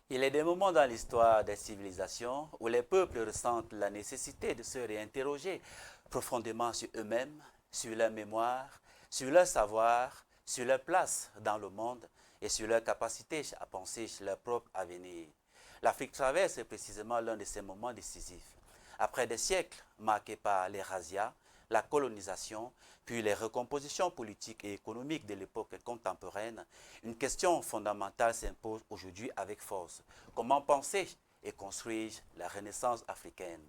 Il est des moments dans l'histoire des civilisations où les peuples ressentent la nécessité de se réinterroger profondément sur eux-mêmes, sur leur mémoire, sur leur savoir, sur leur place dans le monde et sur leur capacité à penser leur propre avenir. L'Afrique traverse précisément l'un de ces moments décisifs. Après des siècles marqués par les razzias, la colonisation, puis les recompositions politiques et économiques de l'époque contemporaine, une question fondamentale s'impose aujourd'hui avec force. Comment penser et construire la Renaissance africaine?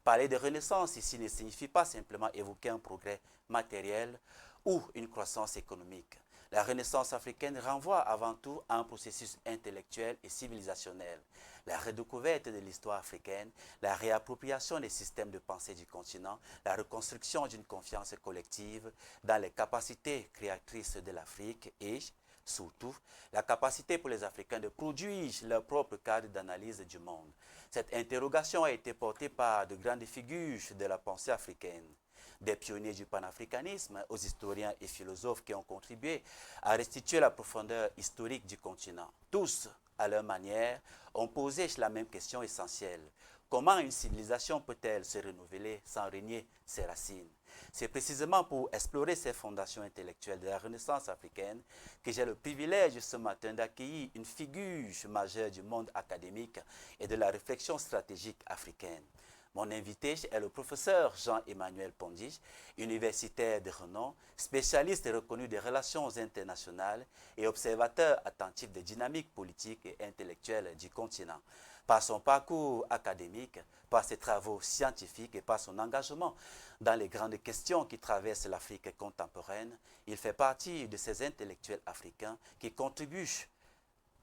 Parler de Renaissance ici ne signifie pas simplement évoquer un progrès matériel ou une croissance économique. La Renaissance africaine renvoie avant tout à un processus intellectuel et civilisationnel. La redécouverte de l'histoire africaine, la réappropriation des systèmes de pensée du continent, la reconstruction d'une confiance collective dans les capacités créatrices de l'Afrique et, surtout, la capacité pour les Africains de produire leur propre cadre d'analyse du monde. Cette interrogation a été portée par de grandes figures de la pensée africaine, des pionniers du panafricanisme aux historiens et philosophes qui ont contribué à restituer la profondeur historique du continent. Tous, à leur manière, ont posé la même question essentielle. Comment une civilisation peut-elle se renouveler sans renier ses racines? C'est précisément pour explorer ces fondations intellectuelles de la Renaissance africaine que j'ai le privilège ce matin d'accueillir une figure majeure du monde académique et de la réflexion stratégique africaine. Mon invité est le professeur Jean-Emmanuel Pondy, universitaire de renom, spécialiste reconnu des relations internationales et observateur attentif des dynamiques politiques et intellectuelles du continent. Par son parcours académique, par ses travaux scientifiques et par son engagement dans les grandes questions qui traversent l'Afrique contemporaine, il fait partie de ces intellectuels africains qui contribuent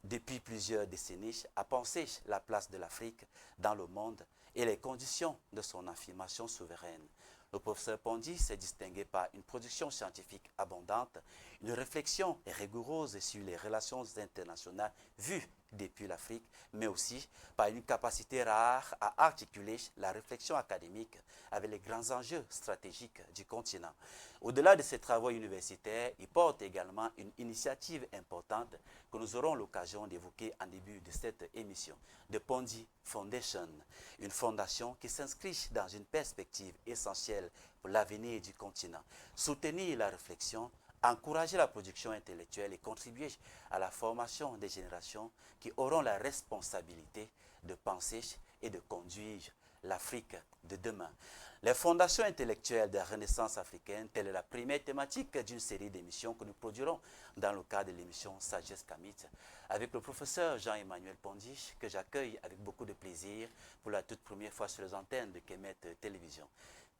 depuis plusieurs décennies à penser la place de l'Afrique dans le monde et les conditions de son affirmation souveraine. Le professeur Pondy s'est distingué par une production scientifique abondante, une réflexion rigoureuse sur les relations internationales vues depuis l'Afrique, mais aussi par une capacité rare à articuler la réflexion académique avec les grands enjeux stratégiques du continent. Au-delà de ses travaux universitaires, il porte également une initiative importante que nous aurons l'occasion d'évoquer en début de cette émission, The Pondy Foundation, une fondation qui s'inscrit dans une perspective essentielle pour l'avenir du continent. Soutenir la réflexion, encourager la production intellectuelle et contribuer à la formation des générations qui auront la responsabilité de penser et de conduire l'Afrique de demain. Les fondations intellectuelles de la Renaissance africaine, telle est la première thématique d'une série d'émissions que nous produirons dans le cadre de l'émission Sagesse Kamit avec le professeur Jean-Emmanuel Pondy, que j'accueille avec beaucoup de plaisir pour la toute première fois sur les antennes de Kemet Télévision.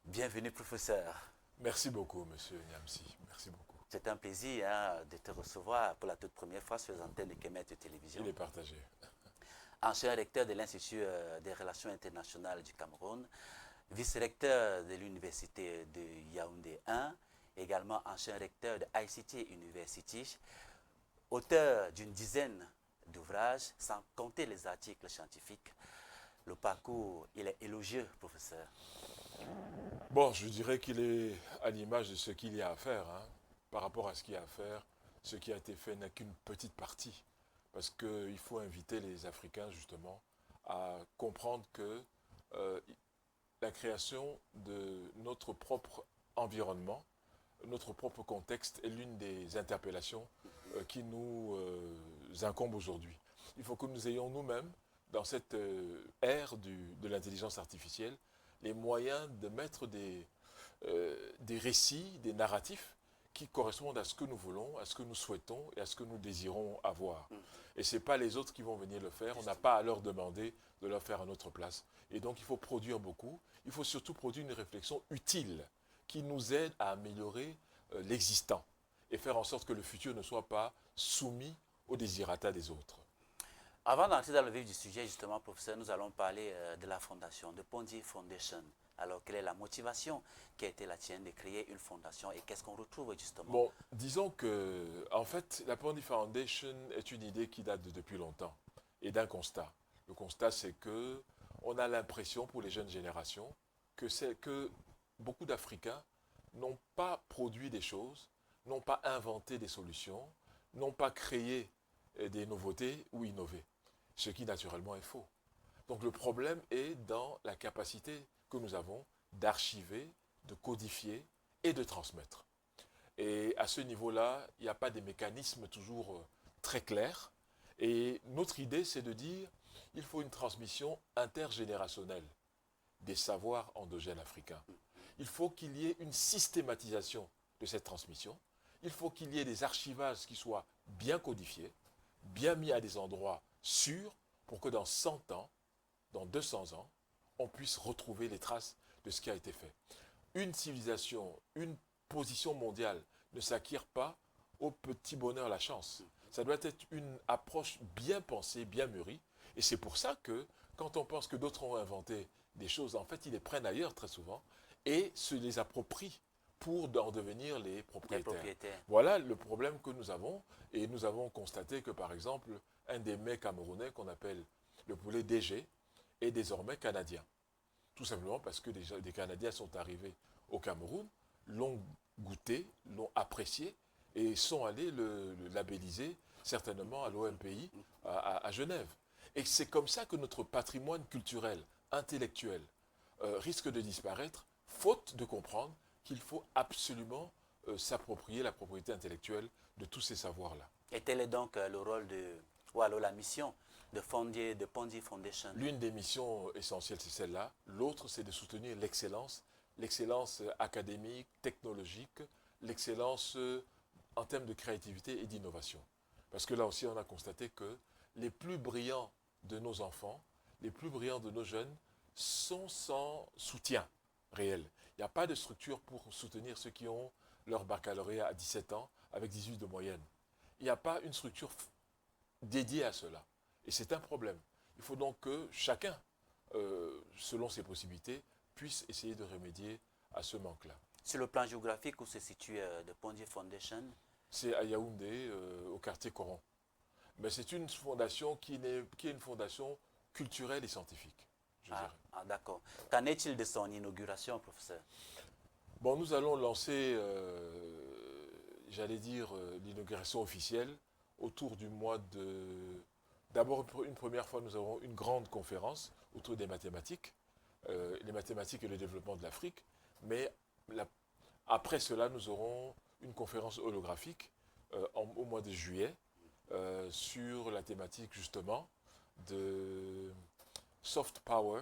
Bienvenue, professeur. Merci beaucoup, monsieur Niamsi. Merci beaucoup. C'est un plaisir de te recevoir pour la toute première fois sur les antennes de Kemet Télévision. Il est partagé. Ancien recteur de l'Institut des Relations internationales du Cameroun, vice-recteur de l'Université de Yaoundé 1, également ancien recteur de ICT University, auteur d'une dizaine d'ouvrages, sans compter les articles scientifiques. Le parcours, il est élogieux, professeur. Bon, je dirais qu'il est à l'image de ce qu'il y a à faire. Par rapport à ce qu'il y a à faire, ce qui a été fait n'est qu'une petite partie. Parce qu'il faut inviter les Africains, justement, à comprendre que la création de notre propre environnement, notre propre contexte est l'une des interpellations qui nous incombent aujourd'hui. Il faut que nous ayons nous-mêmes, dans cette ère de l'intelligence artificielle, les moyens de mettre des récits, des narratifs qui correspondent à ce que nous voulons, à ce que nous souhaitons et à ce que nous désirons avoir. Et ce n'est pas les autres qui vont venir le faire, on n'a pas à leur demander de le faire à notre place. Et donc il faut produire beaucoup, il faut surtout produire une réflexion utile qui nous aide à améliorer l'existant et faire en sorte que le futur ne soit pas soumis aux désirata des autres. Avant d'entrer dans le vif du sujet, justement, professeur, nous allons parler de la fondation, de Pondy Foundation. Alors, quelle est la motivation qui a été la tienne de créer une fondation et qu'est-ce qu'on retrouve justement? Bon, disons que, en fait, la Pondy Foundation est une idée qui date de depuis longtemps et d'un constat. Le constat, c'est que on a l'impression pour les jeunes générations que beaucoup d'Africains n'ont pas produit des choses, n'ont pas inventé des solutions, n'ont pas créé des nouveautés ou innové. ce qui naturellement est faux. Donc le problème est dans la capacité que nous avons d'archiver, de codifier et de transmettre. Et à ce niveau-là, il n'y a pas des mécanismes toujours très clairs. Et notre idée, c'est de dire il faut une transmission intergénérationnelle des savoirs endogènes africains. Il faut qu'il y ait une systématisation de cette transmission. Il faut qu'il y ait des archivages qui soient bien codifiés, bien mis à des endroits sûrs, pour que dans 100 ans, dans 200 ans, on puisse retrouver les traces de ce qui a été fait. Une civilisation, une position mondiale ne s'acquiert pas au petit bonheur, la chance. Ça doit être une approche bien pensée, bien mûrie. Et c'est pour ça que, quand on pense que d'autres ont inventé des choses, en fait, ils les prennent ailleurs très souvent et se les approprient pour en devenir les propriétaires. Voilà le problème que nous avons. Et nous avons constaté que, par exemple, un des mets camerounais qu'on appelle le poulet DG est désormais canadien. Tout simplement parce que des Canadiens sont arrivés au Cameroun, l'ont goûté, l'ont apprécié et sont allés le labelliser certainement à l'OMPI à Genève. Et c'est comme ça que notre patrimoine culturel, intellectuel, risque de disparaître, faute de comprendre qu'il faut absolument s'approprier la propriété intellectuelle de tous ces savoirs-là. Et tel est donc le rôle ou alors la mission de Pondy Foundation? L'une des missions essentielles, c'est celle-là. L'autre, c'est de soutenir l'excellence académique, technologique, l'excellence en termes de créativité et d'innovation. Parce que là aussi, on a constaté que les plus brillants de nos enfants, les plus brillants de nos jeunes, sont sans soutien réel. Il n'y a pas de structure pour soutenir ceux qui ont leur baccalauréat à 17 ans avec 18 de moyenne. Il n'y a pas une structure dédiée à cela. Et c'est un problème. Il faut donc que chacun, selon ses possibilités, puisse essayer de remédier à ce manque-là. Sur le plan géographique, où se situe The Pondy Foundation? C'est à Yaoundé, au quartier Coron. Mais c'est une fondation qui est une fondation culturelle et scientifique, je dirais. D'accord. Qu'en est-il de son inauguration, professeur? Bon, nous allons lancer, j'allais dire, l'inauguration officielle autour du mois de... D'abord, une première fois, nous aurons une grande conférence autour des mathématiques, les mathématiques et le développement de l'Afrique. Mais après cela, nous aurons une conférence holographique au mois de juillet sur la thématique justement de soft power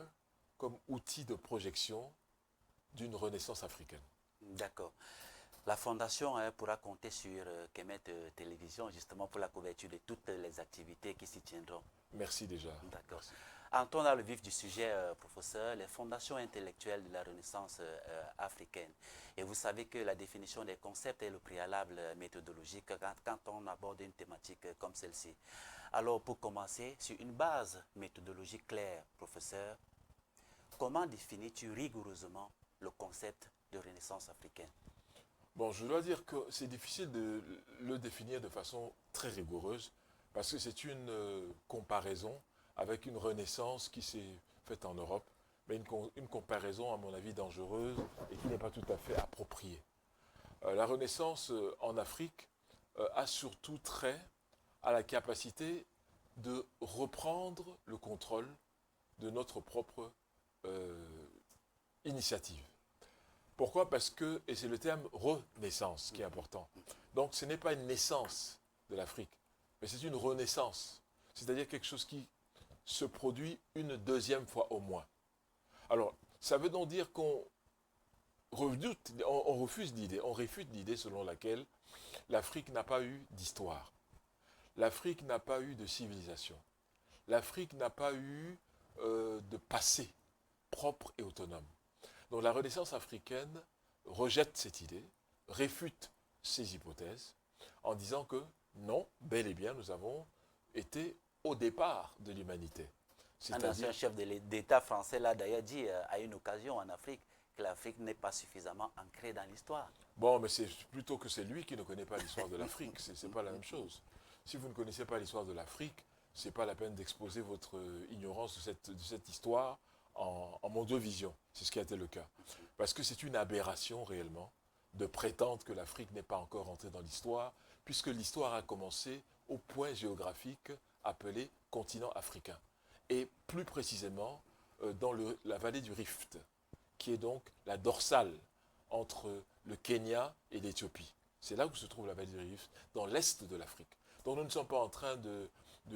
comme outil de projection d'une renaissance africaine. D'accord. La Fondation pourra compter sur Kemet Télévision justement pour la couverture de toutes les activités qui s'y tiendront. Merci déjà. D'accord. Entrons dans le vif du sujet, professeur, les fondations intellectuelles de la Renaissance africaine. Et vous savez que la définition des concepts est le préalable méthodologique quand on aborde une thématique comme celle-ci. Alors, pour commencer, sur une base méthodologique claire, professeur, comment définis-tu rigoureusement le concept de Renaissance africaine? Bon, je dois dire que c'est difficile de le définir de façon très rigoureuse parce que c'est une comparaison avec une renaissance qui s'est faite en Europe, mais une comparaison, à mon avis, dangereuse et qui n'est pas tout à fait appropriée. La renaissance en Afrique a surtout trait à la capacité de reprendre le contrôle de notre propre initiative. Pourquoi? Parce que, et c'est le terme renaissance qui est important, donc ce n'est pas une naissance de l'Afrique, mais c'est une renaissance, c'est-à-dire quelque chose qui se produit une deuxième fois au moins. Alors, ça veut donc dire qu'on refuse l'idée, on réfute l'idée selon laquelle l'Afrique n'a pas eu d'histoire, l'Afrique n'a pas eu de civilisation, l'Afrique n'a pas eu de passé propre et autonome. Donc la Renaissance africaine rejette cette idée, réfute ces hypothèses, en disant que non, bel et bien, nous avons été au départ de l'humanité. Un ancien chef d'État français l'a d'ailleurs dit à une occasion en Afrique, que l'Afrique n'est pas suffisamment ancrée dans l'histoire. Bon, mais c'est plutôt que c'est lui qui ne connaît pas l'histoire de l'Afrique, ce n'est pas la même chose. Si vous ne connaissez pas l'histoire de l'Afrique, ce n'est pas la peine d'exposer votre ignorance de cette histoire en mondovision. C'est ce qui a été le cas. Parce que c'est une aberration réellement de prétendre que l'Afrique n'est pas encore entrée dans l'histoire, puisque l'histoire a commencé au point géographique appelé continent africain. Et plus précisément, dans la vallée du Rift, qui est donc la dorsale entre le Kenya et l'Éthiopie. C'est là où se trouve la vallée du Rift, dans l'est de l'Afrique. Donc nous ne sommes pas en train de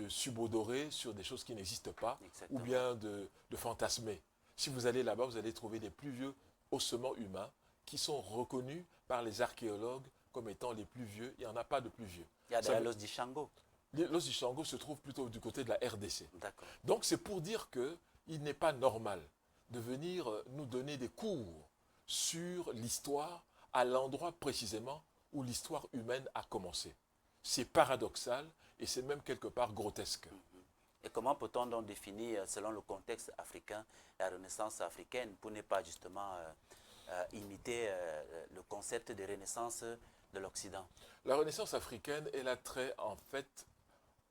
subodorer sur des choses qui n'existent pas, Exactement. ou bien de fantasmer. Si vous allez là-bas, vous allez trouver les plus vieux ossements humains qui sont reconnus par les archéologues comme étant les plus vieux. Il n'y en a pas de plus vieux. Il y a d'ailleurs l'os d'Ishango. L'os du Shango se trouve plutôt du côté de la RDC. D'accord. Donc c'est pour dire qu'il n'est pas normal de venir nous donner des cours sur l'histoire à l'endroit précisément où l'histoire humaine a commencé. C'est paradoxal et c'est même quelque part grotesque. Et comment peut-on donc définir, selon le contexte africain, la Renaissance africaine pour ne pas justement imiter le concept de Renaissance de l'Occident? La Renaissance africaine, elle a trait en fait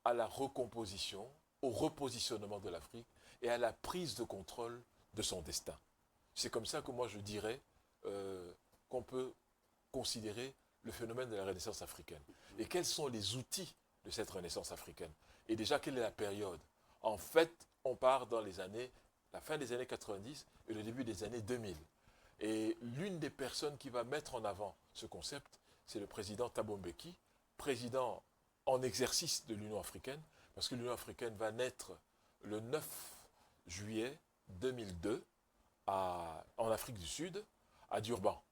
à la recomposition, au repositionnement de l'Afrique et à la prise de contrôle de son destin. C'est comme ça que moi je dirais qu'on peut considérer le phénomène de la Renaissance africaine. Et quels sont les outils de cette Renaissance africaine? Et déjà, quelle est la période? En fait, on part dans la fin des années 90 et le début des années 2000. Et l'une des personnes qui va mettre en avant ce concept, c'est le président Thabo Mbeki, président en exercice de l'Union africaine, parce que l'Union africaine va naître le 9 juillet 2002 en Afrique du Sud, à Durban.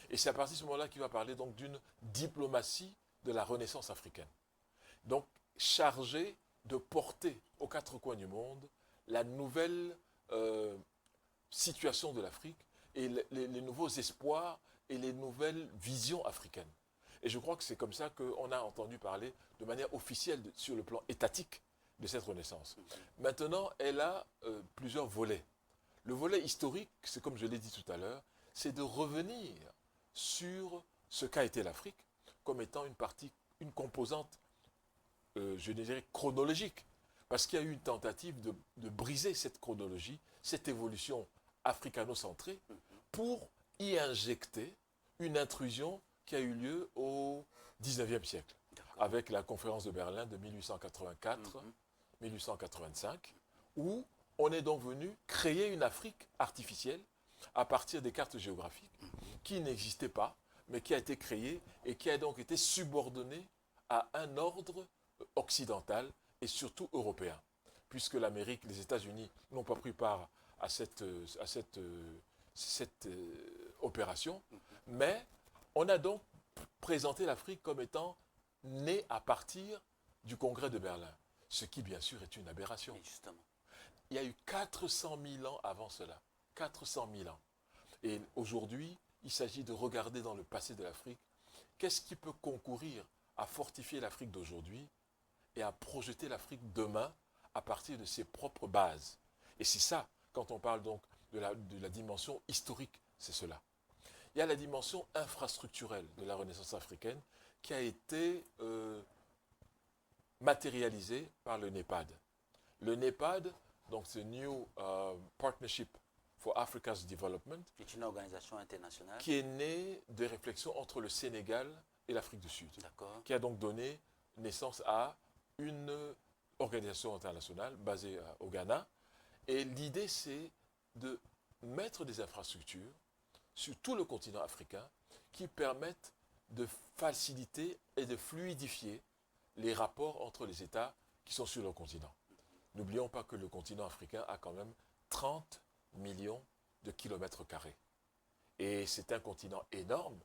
Et c'est à partir de ce moment-là qu'il va parler donc d'une diplomatie de la Renaissance africaine. Donc, chargée de porter aux quatre coins du monde la nouvelle situation de l'Afrique et les nouveaux espoirs et les nouvelles visions africaines. Et je crois que c'est comme ça qu'on a entendu parler de manière officielle sur le plan étatique de cette Renaissance. Maintenant, elle a plusieurs volets. Le volet historique, c'est comme je l'ai dit tout à l'heure, c'est de revenir sur ce qu'a été l'Afrique comme étant une composante, je dirais, chronologique. Parce qu'il y a eu une tentative de briser cette chronologie, cette évolution africano-centrée, pour y injecter une intrusion qui a eu lieu au XIXe siècle, avec la conférence de Berlin de 1884-1885, où on est donc venu créer une Afrique artificielle à partir des cartes géographiques qui n'existaient pas, mais qui a été créée et qui a donc été subordonnée à un ordre occidental et surtout européen, puisque l'Amérique, les États-Unis n'ont pas pris part à cette opération, mais on a donc présenté l'Afrique comme étant née à partir du Congrès de Berlin, ce qui bien sûr est une aberration. Et justement. Il y a eu 400 000 ans avant cela, 400 000 ans. Et aujourd'hui, il s'agit de regarder dans le passé de l'Afrique, qu'est-ce qui peut concourir à fortifier l'Afrique d'aujourd'hui et à projeter l'Afrique demain à partir de ses propres bases. Et c'est ça, quand on parle donc de la dimension historique, c'est cela. Il y a la dimension infrastructurelle de la Renaissance africaine qui a été matérialisée par le NEPAD. Le NEPAD, donc c'est New Partnership for Africa's Development, C'est une organisation internationale. qui est née des réflexions entre le Sénégal et l'Afrique du Sud, qui a donc donné naissance à une organisation internationale basée au Ghana. Et l'idée, c'est de mettre des infrastructures sur tout le continent africain qui permettent de faciliter et de fluidifier les rapports entre les États qui sont sur le continent. N'oublions pas que le continent africain a quand même 30 millions de kilomètres carrés. Et c'est un continent énorme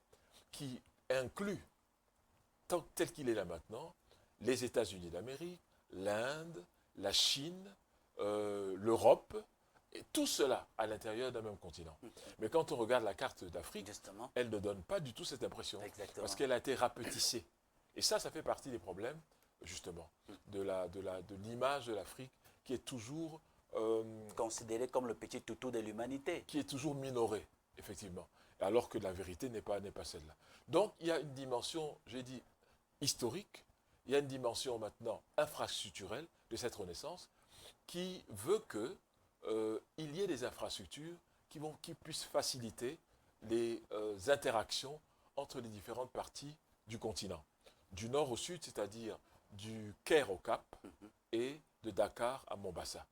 qui inclut, tel qu'il est là maintenant, les États-Unis d'Amérique, l'Inde, la Chine, l'Europe, et tout cela à l'intérieur d'un même continent. Mais quand on regarde la carte d'Afrique, Justement. elle ne donne pas du tout cette impression. Exactement. Parce qu'elle a été rapetissée. Et ça fait partie des problèmes, justement, de l'image de l'Afrique qui est toujours Considéré comme le petit toutou de l'humanité. qui est toujours minorée, effectivement, alors que la vérité n'est pas celle-là. Donc, il y a une dimension, j'ai dit, historique, il y a une dimension maintenant infrastructurelle de cette Renaissance qui veut qu'il y ait des infrastructures qui puissent faciliter les interactions entre les différentes parties du continent. Du nord au sud, c'est-à-dire du Caire au Cap et de Dakar à Mombasa,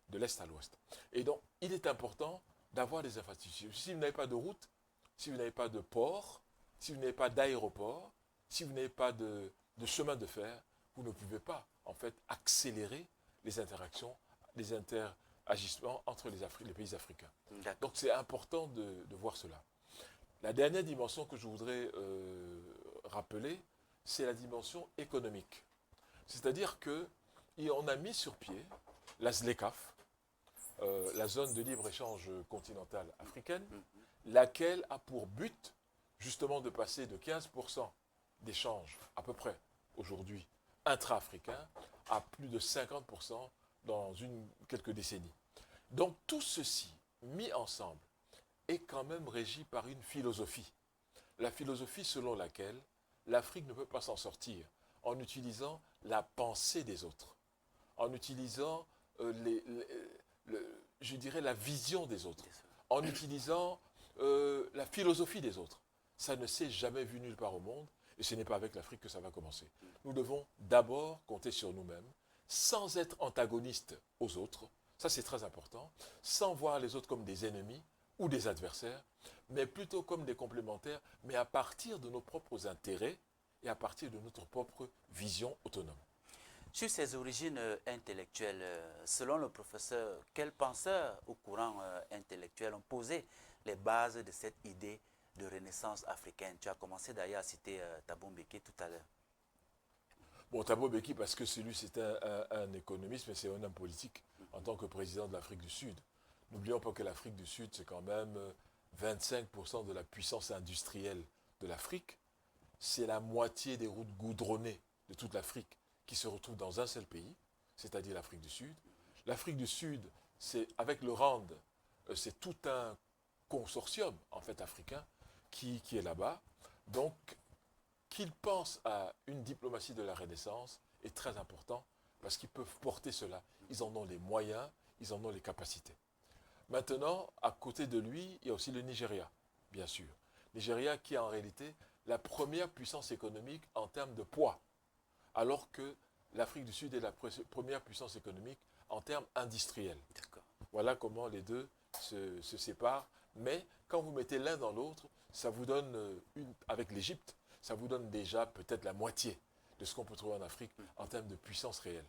de l'est à l'ouest. Et donc, il est important d'avoir des infrastructures. Si vous n'avez pas de route, si vous n'avez pas de port, si vous n'avez pas d'aéroport, si vous n'avez pas de chemin de fer, vous ne pouvez pas, en fait, accélérer les interactions, les interagissements entre les pays africains. Donc, c'est important de voir cela. La dernière dimension que je voudrais rappeler, c'est la dimension économique. C'est-à-dire qu'on a mis sur pied la ZLECAf, la zone de libre-échange continentale africaine, laquelle a pour but justement de passer de 15% d'échanges à peu près aujourd'hui intra-africains à plus de 50% dans quelques décennies. Donc tout ceci mis ensemble est quand même régi par une philosophie. La philosophie selon laquelle l'Afrique ne peut pas s'en sortir en utilisant la pensée des autres, en utilisant je dirais la vision des autres, en utilisant la philosophie des autres. Ça ne s'est jamais vu nulle part au monde et ce n'est pas avec l'Afrique que ça va commencer. Nous devons d'abord compter sur nous-mêmes, sans être antagonistes aux autres, ça c'est très important, sans voir les autres comme des ennemis ou des adversaires, mais plutôt comme des complémentaires, mais à partir de nos propres intérêts et à partir de notre propre vision autonome. Sur ses origines intellectuelles, selon le professeur, quels penseurs ou courants intellectuels ont posé les bases de cette idée de renaissance africaine? Tu as commencé d'ailleurs à citer Thabo Mbeki tout à l'heure. Bon, Thabo Mbeki, parce que celui c'était un économiste, mais c'est un homme politique en tant que président de l'Afrique du Sud. N'oublions pas que l'Afrique du Sud, c'est quand même 25% de la puissance industrielle de l'Afrique. C'est la moitié des routes goudronnées de toute l'Afrique qui se retrouvent dans un seul pays, c'est-à-dire l'Afrique du Sud. L'Afrique du Sud, c'est avec le RAND, c'est tout un consortium en fait africain qui est là-bas. Donc, qu'ils pensent à une diplomatie de la Renaissance est très important parce qu'ils peuvent porter cela. Ils en ont les moyens, ils en ont les capacités. Maintenant, à côté de lui, il y a aussi le Nigeria, bien sûr. Nigeria qui est en réalité la première puissance économique en termes de poids, alors que l'Afrique du Sud est la première puissance économique en termes industriels. Voilà comment les deux se séparent. Mais quand vous mettez l'un dans l'autre, ça vous donne, avec l'Égypte, ça vous donne déjà peut-être la moitié de ce qu'on peut trouver en Afrique en termes de puissance réelle.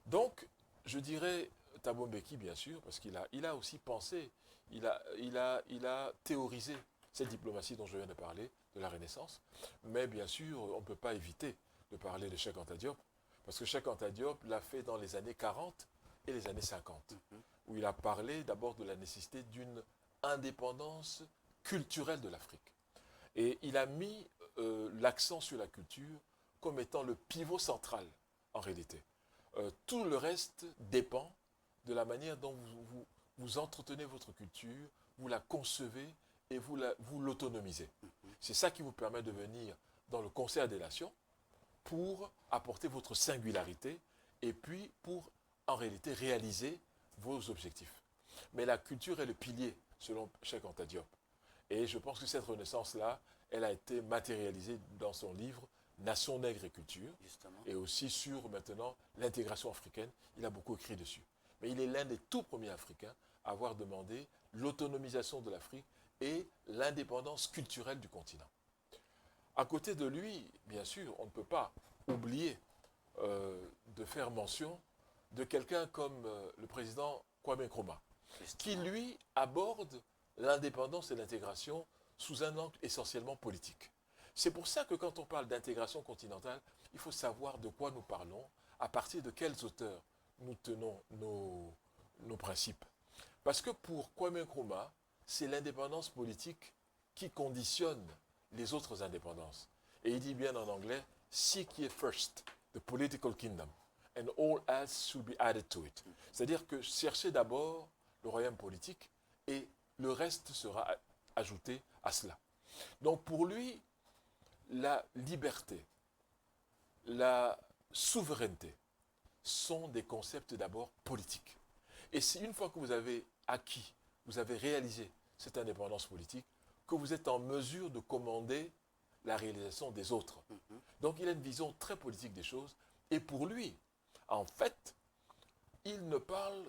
Donc, je dirais Thabo Mbeki, bien sûr, parce qu'il a aussi pensé, il a théorisé cette diplomatie dont je viens de parler, de la Renaissance. Mais bien sûr, on ne peut pas éviter de parler de Cheikh Anta Diop, parce que Cheikh Anta Diop l'a fait dans les années 40 et les années 50, où il a parlé d'abord de la nécessité d'une indépendance culturelle de l'Afrique. Et il a mis l'accent sur la culture comme étant le pivot central, en réalité. Tout le reste dépend de la manière dont vous entretenez votre culture, vous la concevez et vous l'autonomisez. C'est ça qui vous permet de venir dans le concert des nations pour apporter votre singularité et puis pour, en réalité, réaliser vos objectifs. Mais la culture est le pilier, selon Cheikh Anta Diop. Et je pense que cette renaissance-là, elle a été matérialisée dans son livre « Nation, nègre et culture ». Et aussi sur, maintenant, l'intégration africaine. Il a beaucoup écrit dessus. Mais il est l'un des tout premiers Africains à avoir demandé l'autonomisation de l'Afrique et l'indépendance culturelle du continent. À côté de lui, bien sûr, on ne peut pas oublier de faire mention de quelqu'un comme le président Kwame Nkrumah, qui, lui, aborde l'indépendance et l'intégration sous un angle essentiellement politique. C'est pour ça que quand on parle d'intégration continentale, il faut savoir de quoi nous parlons, à partir de quels auteurs nous tenons nos principes. Parce que pour Kwame Nkrumah, c'est l'indépendance politique qui conditionne les autres indépendances. Et il dit bien en anglais, « Seek ye first the political kingdom, and all else should be added to it ». C'est-à-dire que cherchez d'abord le royaume politique, et le reste sera ajouté à cela. Donc pour lui, la liberté, la souveraineté sont des concepts d'abord politiques. Et c'est une fois que vous avez acquis, vous avez réalisé cette indépendance politique, que vous êtes en mesure de commander la réalisation des autres. Donc il a une vision très politique des choses, Et pour lui, en fait, il ne parle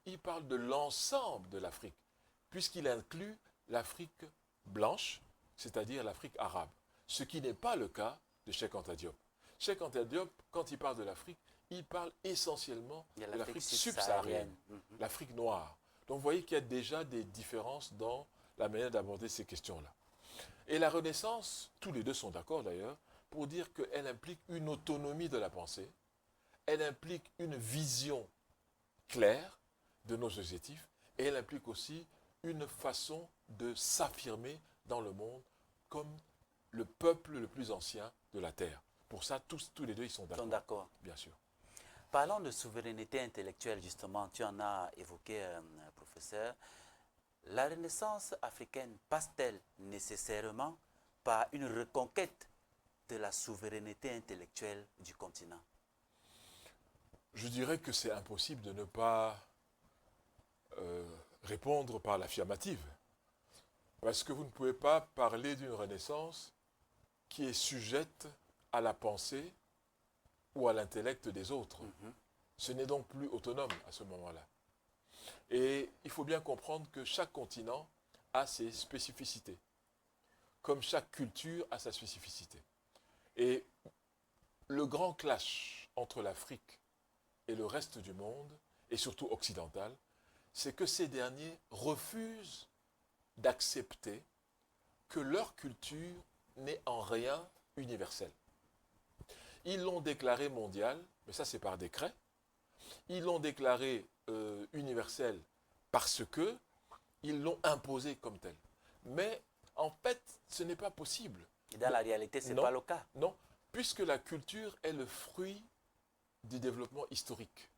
il parle de l'ensemble de l'Afrique, puisqu'il inclut l'Afrique blanche, c'est-à-dire l'Afrique arabe, ce qui n'est pas le cas de Cheikh Anta Diop. Cheikh Anta Diop, quand il parle de l'Afrique, il parle essentiellement de l'Afrique subsaharienne, l'Afrique noire. Donc vous voyez qu'il y a déjà des différences dans la manière d'aborder ces questions-là. Et la Renaissance, tous les deux sont d'accord d'ailleurs, pour dire qu'elle implique une autonomie de la pensée, elle implique une vision claire de nos objectifs, et elle implique aussi une façon de s'affirmer dans le monde comme le peuple le plus ancien de la Terre. Pour ça, tous les deux, ils sont d'accord. Bien sûr. Parlons de souveraineté intellectuelle, justement, tu en as évoqué, professeur. La Renaissance africaine passe-t-elle nécessairement par une reconquête de la souveraineté intellectuelle du continent? Je dirais que c'est impossible de ne pas répondre par l'affirmative. Parce que vous ne pouvez pas parler d'une Renaissance qui est sujette à la pensée ou à l'intellect des autres. Ce n'est donc plus autonome à ce moment-là. Et il faut bien comprendre que chaque continent a ses spécificités, comme chaque culture a sa spécificité. Et le grand clash entre l'Afrique et le reste du monde, et surtout occidental, c'est que ces derniers refusent d'accepter que leur culture n'est en rien universelle. Ils l'ont déclaré mondial, mais ça c'est par décret. Ils l'ont déclaré universel parce que ils l'ont imposé comme tel. Mais en fait, ce n'est pas possible. Et dans la réalité, ce n'est pas le cas. Non, puisque la culture est le fruit du développement historique.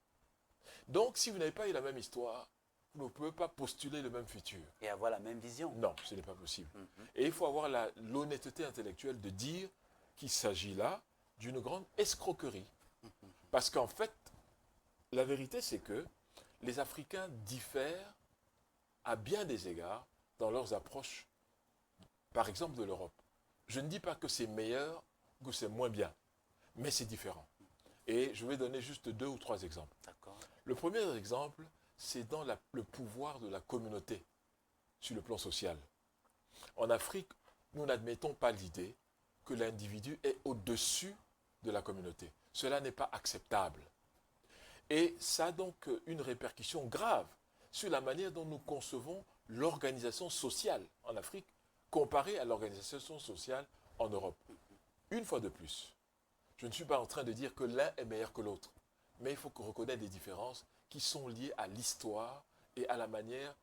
Donc, si vous n'avez pas eu la même histoire, vous ne pouvez pas postuler le même futur. Et avoir la même vision. Non, ce n'est pas possible. Et il faut avoir l'honnêteté intellectuelle de dire qu'il s'agit là d'une grande escroquerie. Parce qu'en fait, la vérité, c'est que les Africains diffèrent à bien des égards dans leurs approches, par exemple de l'Europe. Je ne dis pas que c'est meilleur ou que c'est moins bien, mais c'est différent. Et je vais donner juste 2 ou 3 exemples. Le premier exemple, c'est dans le pouvoir de la communauté sur le plan social. En Afrique, nous n'admettons pas l'idée que l'individu est au-dessus de la communauté. Cela n'est pas acceptable. Et ça a donc une répercussion grave sur la manière dont nous concevons l'organisation sociale en Afrique comparée à l'organisation sociale en Europe. Une fois de plus, je ne suis pas en train de dire que l'un est meilleur que l'autre, mais il faut reconnaître des différences qui sont liées à l'histoire et à la manière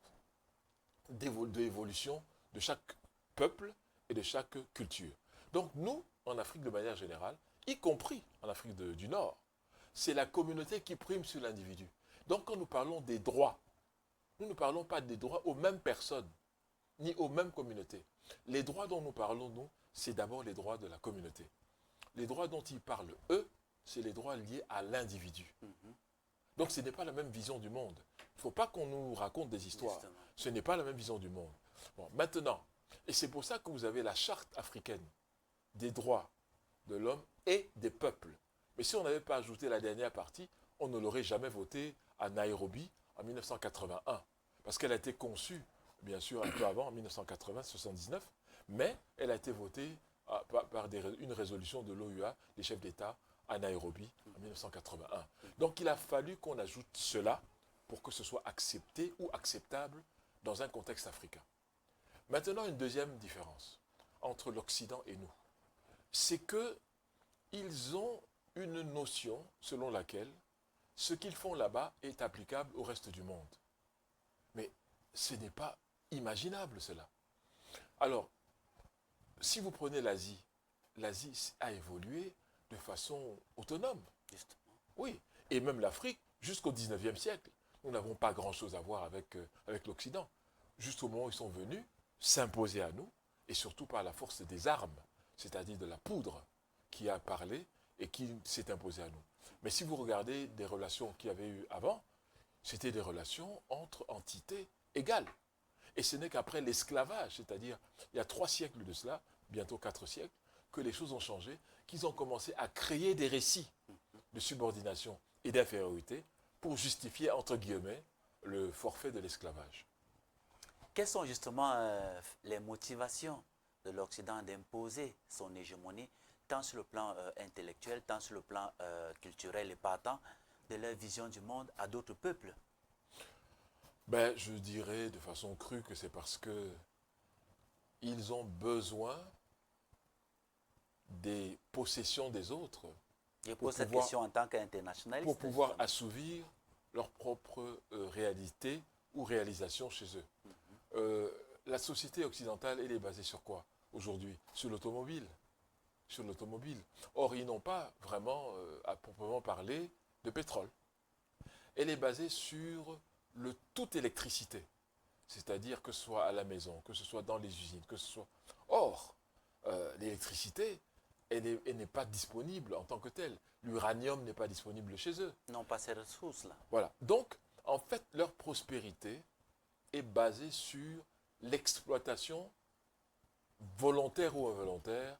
d'évolution de chaque peuple et de chaque culture. Donc nous, en Afrique de manière générale, y compris en Afrique du Nord, c'est la communauté qui prime sur l'individu. Donc quand nous parlons des droits, nous ne parlons pas des droits aux mêmes personnes, ni aux mêmes communautés. Les droits dont nous parlons, nous, c'est d'abord les droits de la communauté. Les droits dont ils parlent, eux, c'est les droits liés à l'individu. Donc ce n'est pas la même vision du monde. Il ne faut pas qu'on nous raconte des histoires. Justement. Ce n'est pas la même vision du monde. Bon, maintenant, et c'est pour ça que vous avez la charte africaine des droits de l'homme et des peuples. Mais si on n'avait pas ajouté la dernière partie, on ne l'aurait jamais voté à Nairobi en 1981. Parce qu'elle a été conçue, bien sûr, un peu avant, en 1980-79, mais elle a été votée par une résolution de l'OUA, des chefs d'État, à Nairobi, en 1981. Donc il a fallu qu'on ajoute cela pour que ce soit accepté ou acceptable dans un contexte africain. Maintenant, une deuxième différence entre l'Occident et nous, c'est qu'ils ont une notion selon laquelle ce qu'ils font là-bas est applicable au reste du monde. Mais ce n'est pas imaginable cela. Alors, si vous prenez l'Asie, l'Asie a évolué de façon autonome. Justement. Oui, et même l'Afrique, jusqu'au 19e siècle, nous n'avons pas grand-chose à voir avec l'Occident. Juste au moment où ils sont venus s'imposer à nous, et surtout par la force des armes, c'est-à-dire de la poudre qui a parlé et qui s'est imposée à nous. Mais si vous regardez des relations qu'il y avait eu avant, c'était des relations entre entités égales. Et ce n'est qu'après l'esclavage, c'est-à-dire il y a 3 siècles de cela, bientôt 4 siècles, que les choses ont changé, qu'ils ont commencé à créer des récits de subordination et d'infériorité pour justifier, entre guillemets, le forfait de l'esclavage. Quelles sont justement les motivations de l'Occident d'imposer son hégémonie, tant sur le plan intellectuel, tant sur le plan culturel et partant de leur vision du monde à d'autres peuples? Ben, je dirais de façon crue que c'est parce que ils ont besoin des possessions des autres Je pour pose cette pouvoir, question en tant qu'internationaliste. pour pouvoir Justement. assouvir leur propre réalité ou réalisation chez eux. Euh, la société occidentale, elle est basée sur quoi aujourd'hui? Sur l'automobile. Sur l'automobile. Or, ils n'ont pas vraiment, à proprement parler, de pétrole. Elle est basée sur le toute électricité. C'est-à-dire que ce soit à la maison, que ce soit dans les usines, que ce soit... Or, l'électricité, elle n'est pas disponible en tant que telle. L'uranium n'est pas disponible chez eux. Non, pas ces ressources-là. Voilà. Donc, en fait, leur prospérité est basée sur l'exploitation volontaire ou involontaire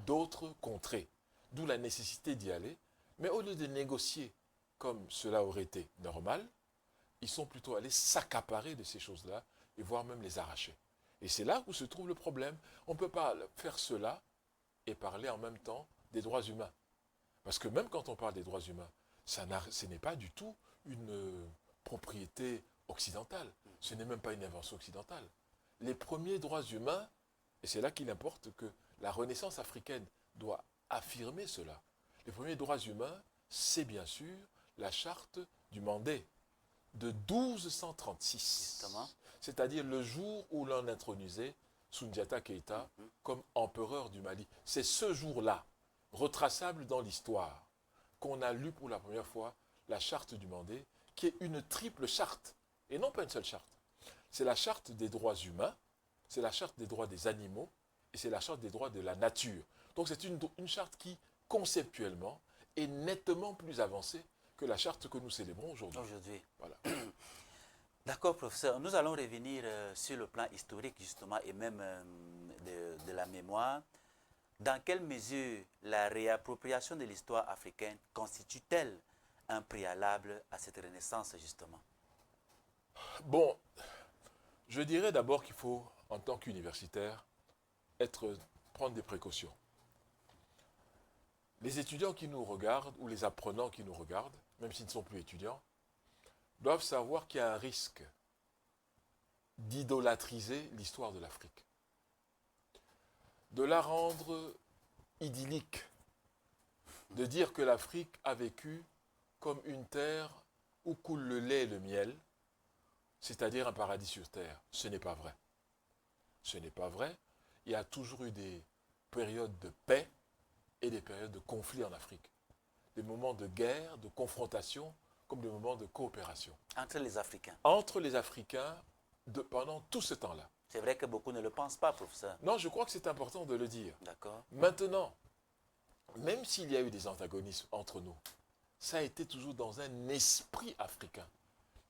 d'autres contrées. D'où la nécessité d'y aller. Mais au lieu de négocier comme cela aurait été normal, ils sont plutôt allés s'accaparer de ces choses-là et voire même les arracher. Et c'est là où se trouve le problème. On ne peut pas faire cela et parler en même temps des droits humains. Parce que même quand on parle des droits humains, ce n'est pas du tout une propriété occidentale. Ce n'est même pas une invention occidentale. Les premiers droits humains, et c'est là qu'il importe que la Renaissance africaine doit affirmer cela. Les premiers droits humains, c'est bien sûr la charte du Mandé de 1236. C'est-à-dire le jour où l'on intronisait Soundiata Keïta comme empereur du Mali. C'est ce jour-là, retraçable dans l'histoire, qu'on a lu pour la première fois la charte du Mandé, qui est une triple charte, et non pas une seule charte. C'est la charte des droits humains, c'est la charte des droits des animaux, et c'est la charte des droits de la nature. Donc c'est une charte qui, conceptuellement, est nettement plus avancée que la charte que nous célébrons aujourd'hui. Voilà. D'accord, professeur. Nous allons revenir sur le plan historique, justement, et même de la mémoire. Dans quelle mesure la réappropriation de l'histoire africaine constitue-t-elle un préalable à cette renaissance, justement? Bon, je dirais d'abord qu'il faut, en tant qu'universitaire, prendre des précautions. Les étudiants qui nous regardent, ou les apprenants qui nous regardent, même s'ils ne sont plus étudiants, doivent savoir qu'il y a un risque d'idolâtriser l'histoire de l'Afrique, de la rendre idyllique, de dire que l'Afrique a vécu comme une terre où coule le lait et le miel, c'est-à-dire un paradis sur terre. Ce n'est pas vrai. Ce n'est pas vrai. Il y a toujours eu des périodes de paix et des périodes de conflit en Afrique. Des moments de guerre, de confrontation, comme des moments de coopération. Entre les Africains. Entre les Africains, pendant tout ce temps-là. C'est vrai que beaucoup ne le pensent pas, professeur. Non, je crois que c'est important de le dire. D'accord. Maintenant, même s'il y a eu des antagonismes entre nous, ça a été toujours dans un esprit africain,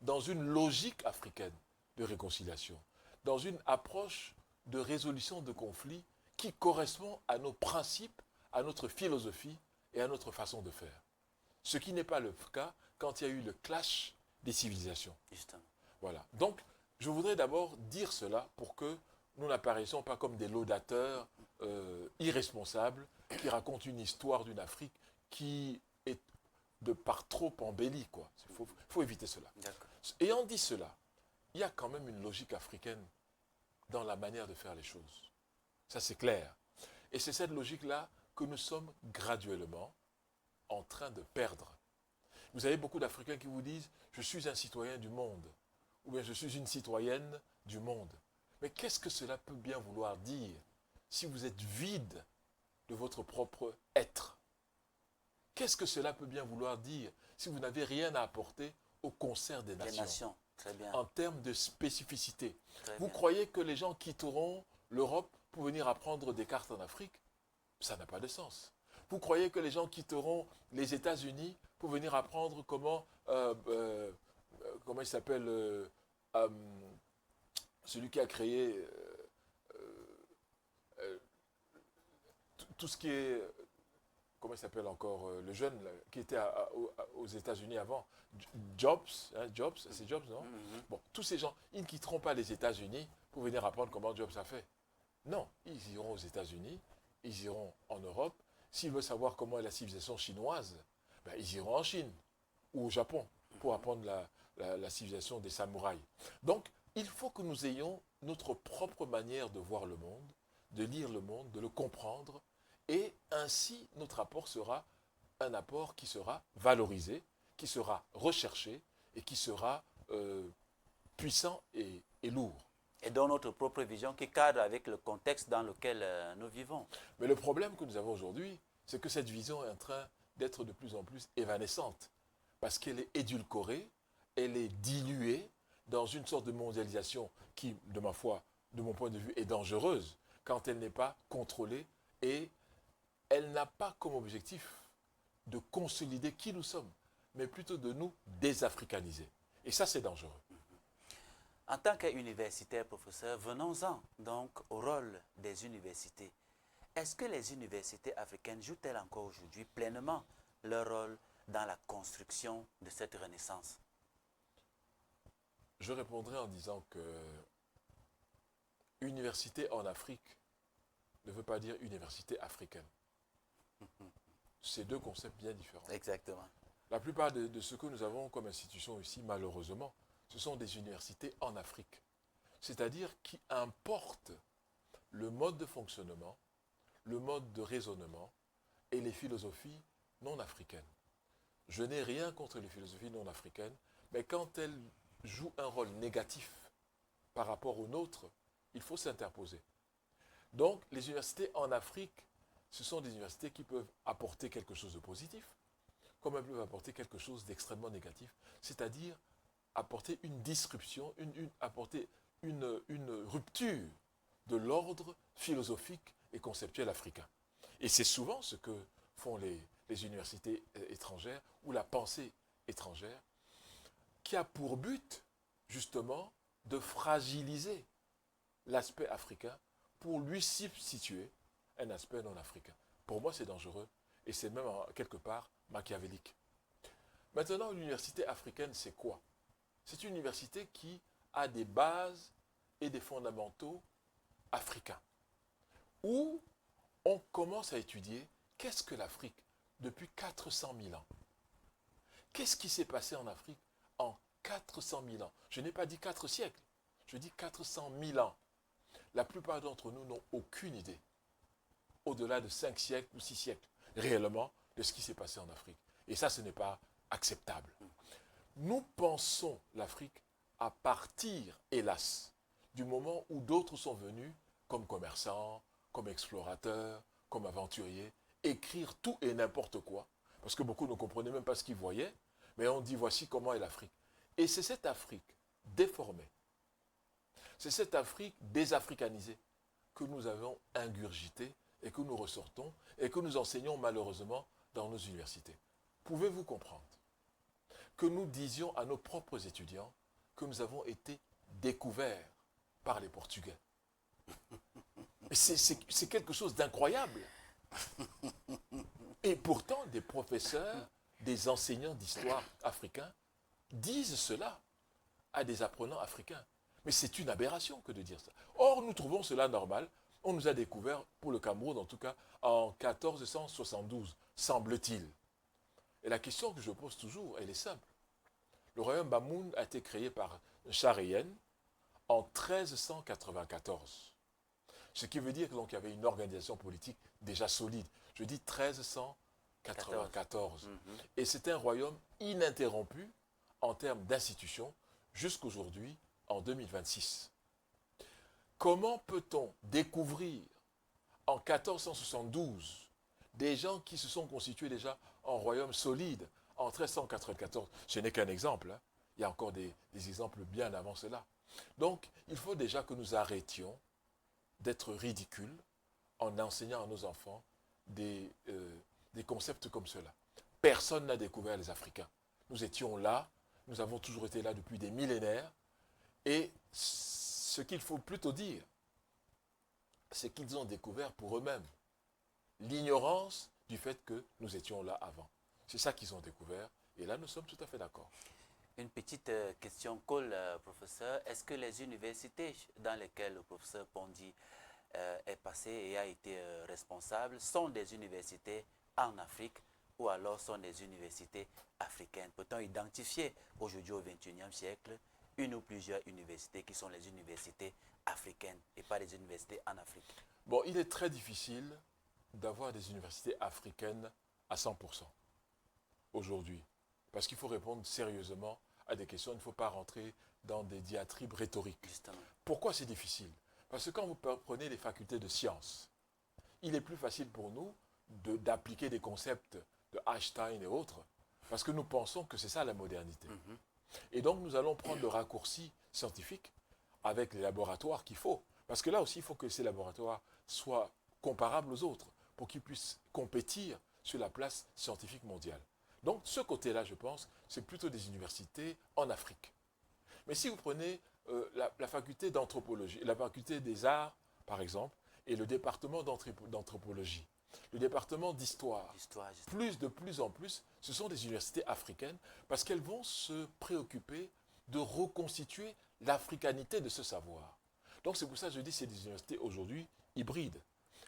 dans une logique africaine de réconciliation, dans une approche de résolution de conflits qui correspond à nos principes, à notre philosophie et à notre façon de faire. Ce qui n'est pas le cas quand il y a eu le clash des civilisations. Justement. Voilà. Donc, je voudrais d'abord dire cela pour que nous n'apparaissions pas comme des laudateurs irresponsables qui racontent une histoire d'une Afrique qui est de par trop embellie, quoi. Faut éviter cela. Ayant dit cela, il y a quand même une logique africaine dans la manière de faire les choses. Ça, c'est clair. Et c'est cette logique-là que nous sommes graduellement en train de perdre. Vous avez beaucoup d'Africains qui vous disent « je suis un citoyen du monde » ou bien « je suis une citoyenne du monde ». Mais qu'est-ce que cela peut bien vouloir dire si vous êtes vide de votre propre être? Qu'est-ce que cela peut bien vouloir dire si vous n'avez rien à apporter au concert des nations? Très bien. En termes de spécificité. Vous bien. Croyez que les gens quitteront l'Europe pour venir apprendre des cartes en Afrique? Ça n'a pas de sens. Vous croyez que les gens quitteront les États-Unis pour venir apprendre comment il s'appelle celui qui a créé tout ce qui est comment il s'appelle encore, le jeune là, qui était aux États-Unis avant, Jobs, hein, Jobs, c'est Jobs, non? Bon, tous ces gens, ils ne quitteront pas les États-Unis pour venir apprendre comment Jobs a fait. Non, ils iront aux États-Unis, ils iront en Europe. S'ils veulent savoir comment est la civilisation chinoise, ben, ils iront en Chine ou au Japon pour apprendre la civilisation des samouraïs. Donc, il faut que nous ayons notre propre manière de voir le monde, de lire le monde, de le comprendre, et ainsi notre apport sera un apport qui sera valorisé, qui sera recherché et qui sera puissant et lourd. Et dans notre propre vision qui cadre avec le contexte dans lequel nous vivons. Mais le problème que nous avons aujourd'hui, c'est que cette vision est en train d'être de plus en plus évanescente, parce qu'elle est édulcorée, elle est diluée dans une sorte de mondialisation qui, de ma foi, de mon point de vue, est dangereuse quand elle n'est pas contrôlée et elle n'a pas comme objectif de consolider qui nous sommes, mais plutôt de nous désafricaniser. Et ça, c'est dangereux. En tant qu'universitaire, professeur, venons-en donc au rôle des universités. Est-ce que les universités africaines jouent-elles encore aujourd'hui pleinement leur rôle dans la construction de cette renaissance? Je répondrai en disant que université en Afrique ne veut pas dire université africaine. C'est deux concepts bien différents. Exactement. La plupart de ce que nous avons comme institution ici, malheureusement, ce sont des universités en Afrique. C'est-à-dire qui importent le mode de fonctionnement, le mode de raisonnement et les philosophies non africaines. Je n'ai rien contre les philosophies non africaines, mais quand elles jouent un rôle négatif par rapport aux nôtres, il faut s'interposer. Donc, les universités en Afrique, ce sont des universités qui peuvent apporter quelque chose de positif, comme elles peuvent apporter quelque chose d'extrêmement négatif, c'est-à-dire apporter une disruption, apporter une rupture de l'ordre philosophique et conceptuel africain. Et c'est souvent ce que font les universités étrangères ou la pensée étrangère, qui a pour but, justement, de fragiliser l'aspect africain pour lui substituer un aspect non africain. Pour moi, c'est dangereux et c'est même quelque part machiavélique. Maintenant, l'université africaine, c'est quoi? C'est une université qui a des bases et des fondamentaux africains, où on commence à étudier qu'est-ce que l'Afrique depuis 400 000 ans. Qu'est-ce qui s'est passé en Afrique en 400 000 ans? Je n'ai pas dit 4 siècles, je dis 400 000 ans. La plupart d'entre nous n'ont aucune idée, au-delà de 5 siècles ou 6 siècles, réellement, de ce qui s'est passé en Afrique. Et ça, ce n'est pas acceptable. Nous pensons l'Afrique à partir, hélas, du moment où d'autres sont venus, comme commerçants, comme explorateurs, comme aventuriers, écrire tout et n'importe quoi, parce que beaucoup ne comprenaient même pas ce qu'ils voyaient, mais on dit voici comment est l'Afrique. Et c'est cette Afrique déformée, c'est cette Afrique désafricanisée que nous avons ingurgitée et que nous ressortons et que nous enseignons malheureusement dans nos universités. Pouvez-vous comprendre que nous disions à nos propres étudiants que nous avons été découverts par les Portugais? C'est quelque chose d'incroyable. Et pourtant, des professeurs, des enseignants d'histoire africains disent cela à des apprenants africains. Mais c'est une aberration que de dire ça. Or, nous trouvons cela normal. On nous a découvert, pour le Cameroun en tout cas, en 1472, semble-t-il. Et la question que je pose toujours, elle est simple. Le royaume Bamoun a été créé par Chahreyen en 1394. Ce qui veut dire qu'il y avait une organisation politique déjà solide. Je dis 1394. Et c'est un royaume ininterrompu en termes d'institutions jusqu'aujourd'hui, en 2026. Comment peut-on découvrir en 1472 des gens qui se sont constitués déjà en royaume solide en 1394? Ce n'est qu'un exemple. Hein. Il y a encore des exemples bien avant cela. Donc, il faut déjà que nous arrêtions d'être ridicules en enseignant à nos enfants des concepts comme cela. Personne n'a découvert les Africains. Nous étions là, nous avons toujours été là depuis des millénaires, et ce qu'il faut plutôt dire, c'est qu'ils ont découvert pour eux-mêmes l'ignorance du fait que nous étions là avant. C'est ça qu'ils ont découvert et là nous sommes tout à fait d'accord. Une petite question colle, professeur. Est-ce que les universités dans lesquelles le professeur Pondy est passé et a été responsable sont des universités en Afrique ou alors sont des universités africaines? Peut-on identifier aujourd'hui au XXIe siècle une ou plusieurs universités qui sont les universités africaines et pas les universités en Afrique? Bon, il est très difficile d'avoir des universités africaines à 100% aujourd'hui. Parce qu'il faut répondre sérieusement à des questions, il ne faut pas rentrer dans des diatribes rhétoriques. Justement. Pourquoi c'est difficile? Parce que quand vous prenez les facultés de sciences, il est plus facile pour nous d'appliquer des concepts de Einstein et autres, parce que nous pensons que c'est ça la modernité. Et donc nous allons prendre le raccourci scientifique avec les laboratoires qu'il faut. Parce que là aussi, il faut que ces laboratoires soient comparables aux autres pour qu'ils puissent compétir sur la place scientifique mondiale. Donc, ce côté-là, je pense, c'est plutôt des universités en Afrique. Mais si vous prenez la faculté d'anthropologie, la faculté des arts, par exemple, et le département d'anthropologie, le département d'histoire, de plus en plus, ce sont des universités africaines parce qu'elles vont se préoccuper de reconstituer l'africanité de ce savoir. Donc c'est pour ça que je dis que c'est des universités aujourd'hui hybrides.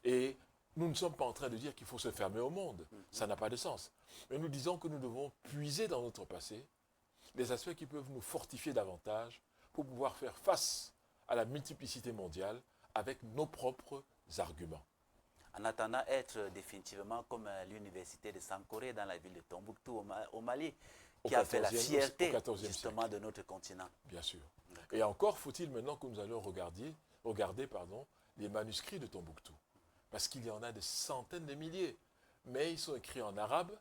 Et nous ne sommes pas en train de dire qu'il faut se fermer au monde. Ça n'a pas de sens. Mais nous disons que nous devons puiser dans notre passé les aspects qui peuvent nous fortifier davantage pour pouvoir faire face à la multiplicité mondiale avec nos propres arguments. En attendant être définitivement comme l'université de Sankoré dans la ville de Tombouctou au Mali, qui a fait la fierté justement de notre continent. Bien sûr. Et encore faut-il maintenant que nous allons regarder les manuscrits de Tombouctou. Parce qu'il y en a des centaines de milliers. Mais ils sont écrits en arabe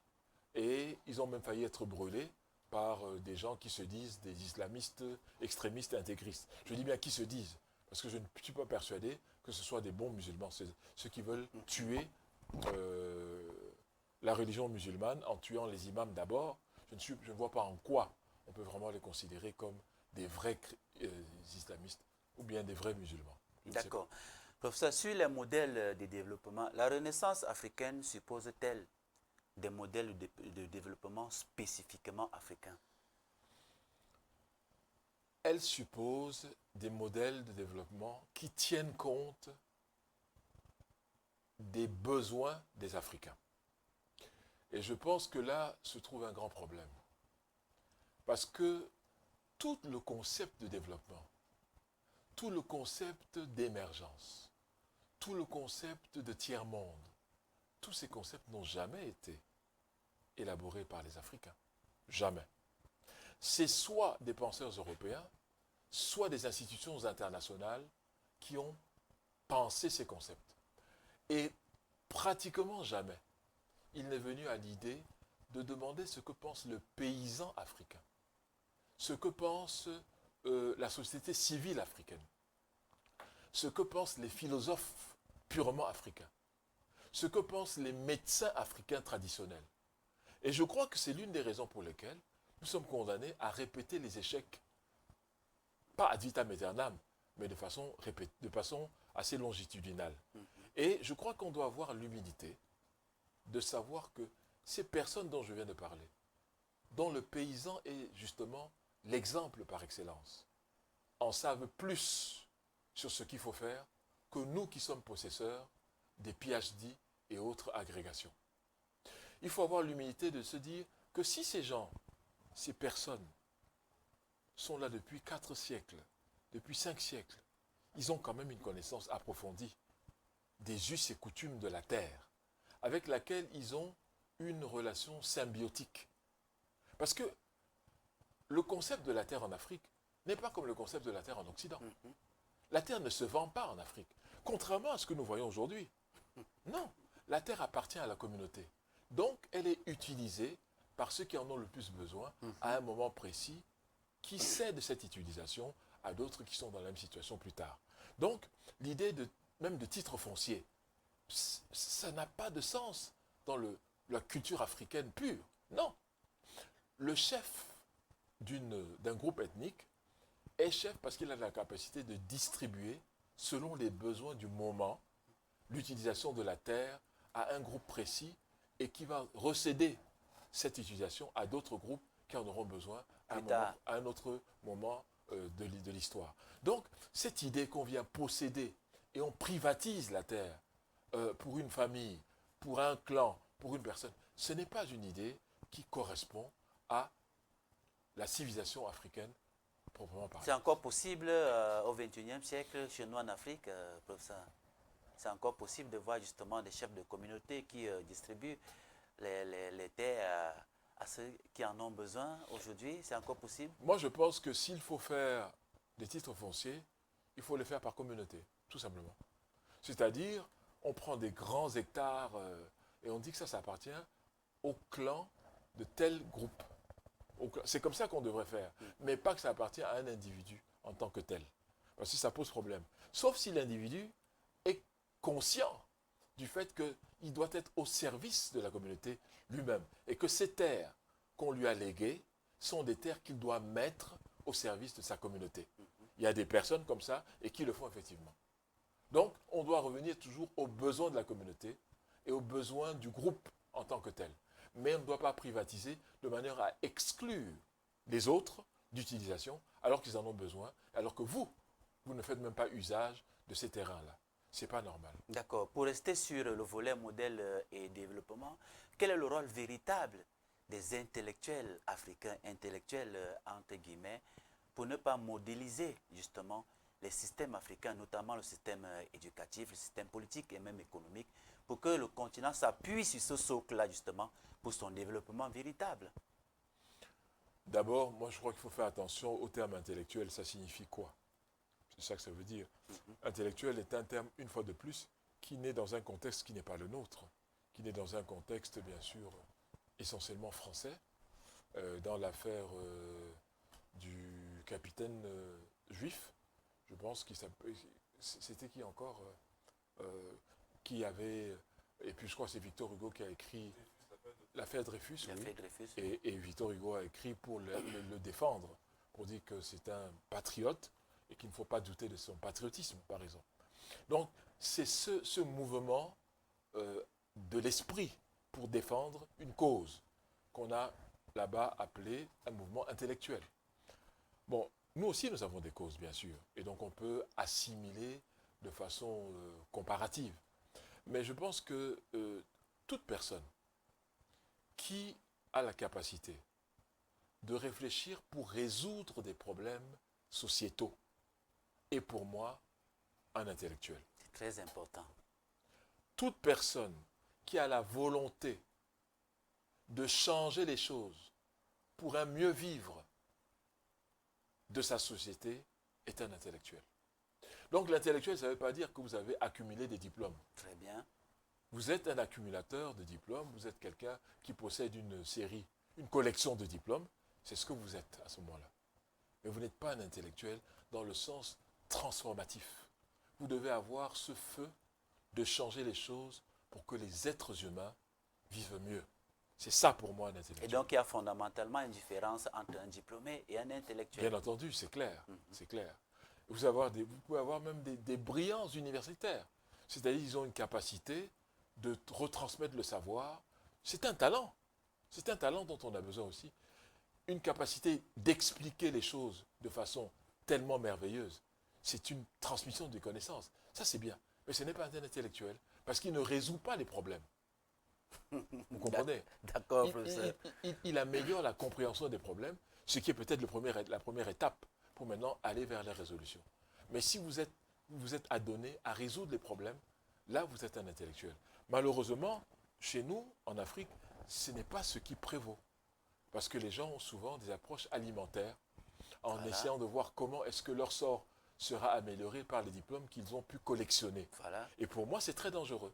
et ils ont même failli être brûlés par des gens qui se disent des islamistes extrémistes et intégristes. Je dis bien qui se disent, parce que je ne suis pas persuadé que ce soit des bons musulmans. C'est ceux qui veulent tuer la religion musulmane en tuant les imams d'abord. Je ne vois pas en quoi on peut vraiment les considérer comme des vrais islamistes ou bien des vrais musulmans. D'accord. Professeur, sur les modèles de développement, la Renaissance africaine suppose-t-elle des modèles de développement spécifiquement africains? Elle suppose des modèles de développement qui tiennent compte des besoins des Africains. Et je pense que là se trouve un grand problème. Parce que tout le concept de développement, tout le concept d'émergence, tout le concept de tiers-monde, tous ces concepts n'ont jamais été élaborés par les Africains. Jamais. C'est soit des penseurs européens, soit des institutions internationales qui ont pensé ces concepts. Et pratiquement jamais, il n'est venu à l'idée de demander ce que pense le paysan africain, ce que pense la société civile africaine, ce que pensent les philosophes purement africains, ce que pensent les médecins africains traditionnels. Et je crois que c'est l'une des raisons pour lesquelles nous sommes condamnés à répéter les échecs, pas ad vitam aeternam, mais de façon assez longitudinale. Et je crois qu'on doit avoir l'humilité de savoir que ces personnes dont je viens de parler, dont le paysan est justement l'exemple par excellence, en savent plus sur ce qu'il faut faire que nous qui sommes possesseurs des PhD et autres agrégations. Il faut avoir l'humilité de se dire que si ces gens, ces personnes, sont là depuis 4 siècles, depuis 5 siècles, ils ont quand même une connaissance approfondie des us et coutumes de la terre, avec laquelle ils ont une relation symbiotique. Parce que le concept de la terre en Afrique n'est pas comme le concept de la terre en Occident. La terre ne se vend pas en Afrique, contrairement à ce que nous voyons aujourd'hui. Non, la terre appartient à la communauté. Donc, elle est utilisée par ceux qui en ont le plus besoin à un moment précis, qui cèdent cette utilisation à d'autres qui sont dans la même situation plus tard. Donc, l'idée même de titre foncier, ça n'a pas de sens dans la culture africaine pure. Non. Le chef d'un groupe ethnique est chef parce qu'il a la capacité de distribuer, selon les besoins du moment, l'utilisation de la terre à un groupe précis et qui va recéder cette utilisation à d'autres groupes qui en auront besoin à un autre moment de l'histoire. Donc, cette idée qu'on vient posséder et on privatise la terre pour une famille, pour un clan, pour une personne, ce n'est pas une idée qui correspond à la civilisation africaine proprement parlée. C'est encore possible au XXIe siècle, chez nous en Afrique, professeur? C'est encore possible de voir justement des chefs de communauté qui distribuent les terres à ceux qui en ont besoin aujourd'hui? C'est encore possible? Moi, je pense que s'il faut faire des titres fonciers, il faut les faire par communauté, tout simplement. C'est-à-dire, on prend des grands hectares et on dit que ça appartient au clan de tel groupe. C'est comme ça qu'on devrait faire, mais pas que ça appartient à un individu en tant que tel. Parce que ça pose problème. Sauf si l'individu est conscient du fait qu'il doit être au service de la communauté lui-même et que ces terres qu'on lui a léguées sont des terres qu'il doit mettre au service de sa communauté. Il y a des personnes comme ça et qui le font effectivement. Donc, on doit revenir toujours aux besoins de la communauté et aux besoins du groupe en tant que tel. Mais on ne doit pas privatiser de manière à exclure les autres d'utilisation alors qu'ils en ont besoin, alors que vous ne faites même pas usage de ces terrains-là. Ce n'est pas normal. D'accord. Pour rester sur le volet modèle et développement, quel est le rôle véritable des intellectuels africains, intellectuels entre guillemets, pour ne pas modéliser justement les systèmes africains, notamment le système éducatif, le système politique et même économique, pour que le continent s'appuie sur ce socle-là justement pour son développement véritable? D'abord, moi je crois qu'il faut faire attention au terme intellectuel. Ça signifie quoi? C'est ça que ça veut dire. Intellectuel est un terme, une fois de plus, qui naît dans un contexte qui n'est pas le nôtre, qui naît dans un contexte, bien sûr, essentiellement français, dans l'affaire du capitaine juif, je pense qu'il s'appelait, c'était qui encore qui avait, et puis je crois que c'est Victor Hugo qui a écrit l'affaire Dreyfus, et Victor Hugo a écrit pour le défendre, pour dire que c'est un patriote et qu'il ne faut pas douter de son patriotisme, par exemple. Donc, c'est ce mouvement de l'esprit pour défendre une cause qu'on a là-bas appelé un mouvement intellectuel. Bon, nous aussi, nous avons des causes, bien sûr, et donc on peut assimiler de façon comparative. Mais je pense que toute personne qui a la capacité de réfléchir pour résoudre des problèmes sociétaux est pour moi un intellectuel. C'est très important. Toute personne qui a la volonté de changer les choses pour un mieux vivre de sa société est un intellectuel. Donc l'intellectuel, ça ne veut pas dire que vous avez accumulé des diplômes. Très bien. Vous êtes un accumulateur de diplômes, vous êtes quelqu'un qui possède une série, une collection de diplômes, c'est ce que vous êtes à ce moment-là. Mais vous n'êtes pas un intellectuel dans le sens transformatif. Vous devez avoir ce feu de changer les choses pour que les êtres humains vivent mieux. C'est ça pour moi un intellectuel. Et donc il y a fondamentalement une différence entre un diplômé et un intellectuel. Bien entendu, c'est clair, c'est clair. Vous pouvez avoir même des brillants universitaires. C'est-à-dire qu'ils ont une capacité de retransmettre le savoir. C'est un talent. C'est un talent dont on a besoin aussi. Une capacité d'expliquer les choses de façon tellement merveilleuse. C'est une transmission de connaissances. Ça, c'est bien. Mais ce n'est pas un intellectuel, parce qu'il ne résout pas les problèmes. Vous comprenez? D'accord, professeur. Il améliore la compréhension des problèmes, ce qui est peut-être la première étape pour maintenant aller vers la résolution. Mais si vous êtes adonné à résoudre les problèmes, là, vous êtes un intellectuel. Malheureusement, chez nous, en Afrique, ce n'est pas ce qui prévaut. Parce que les gens ont souvent des approches alimentaires en essayant de voir comment est-ce que leur sort sera amélioré par les diplômes qu'ils ont pu collectionner. Voilà. Et pour moi, c'est très dangereux.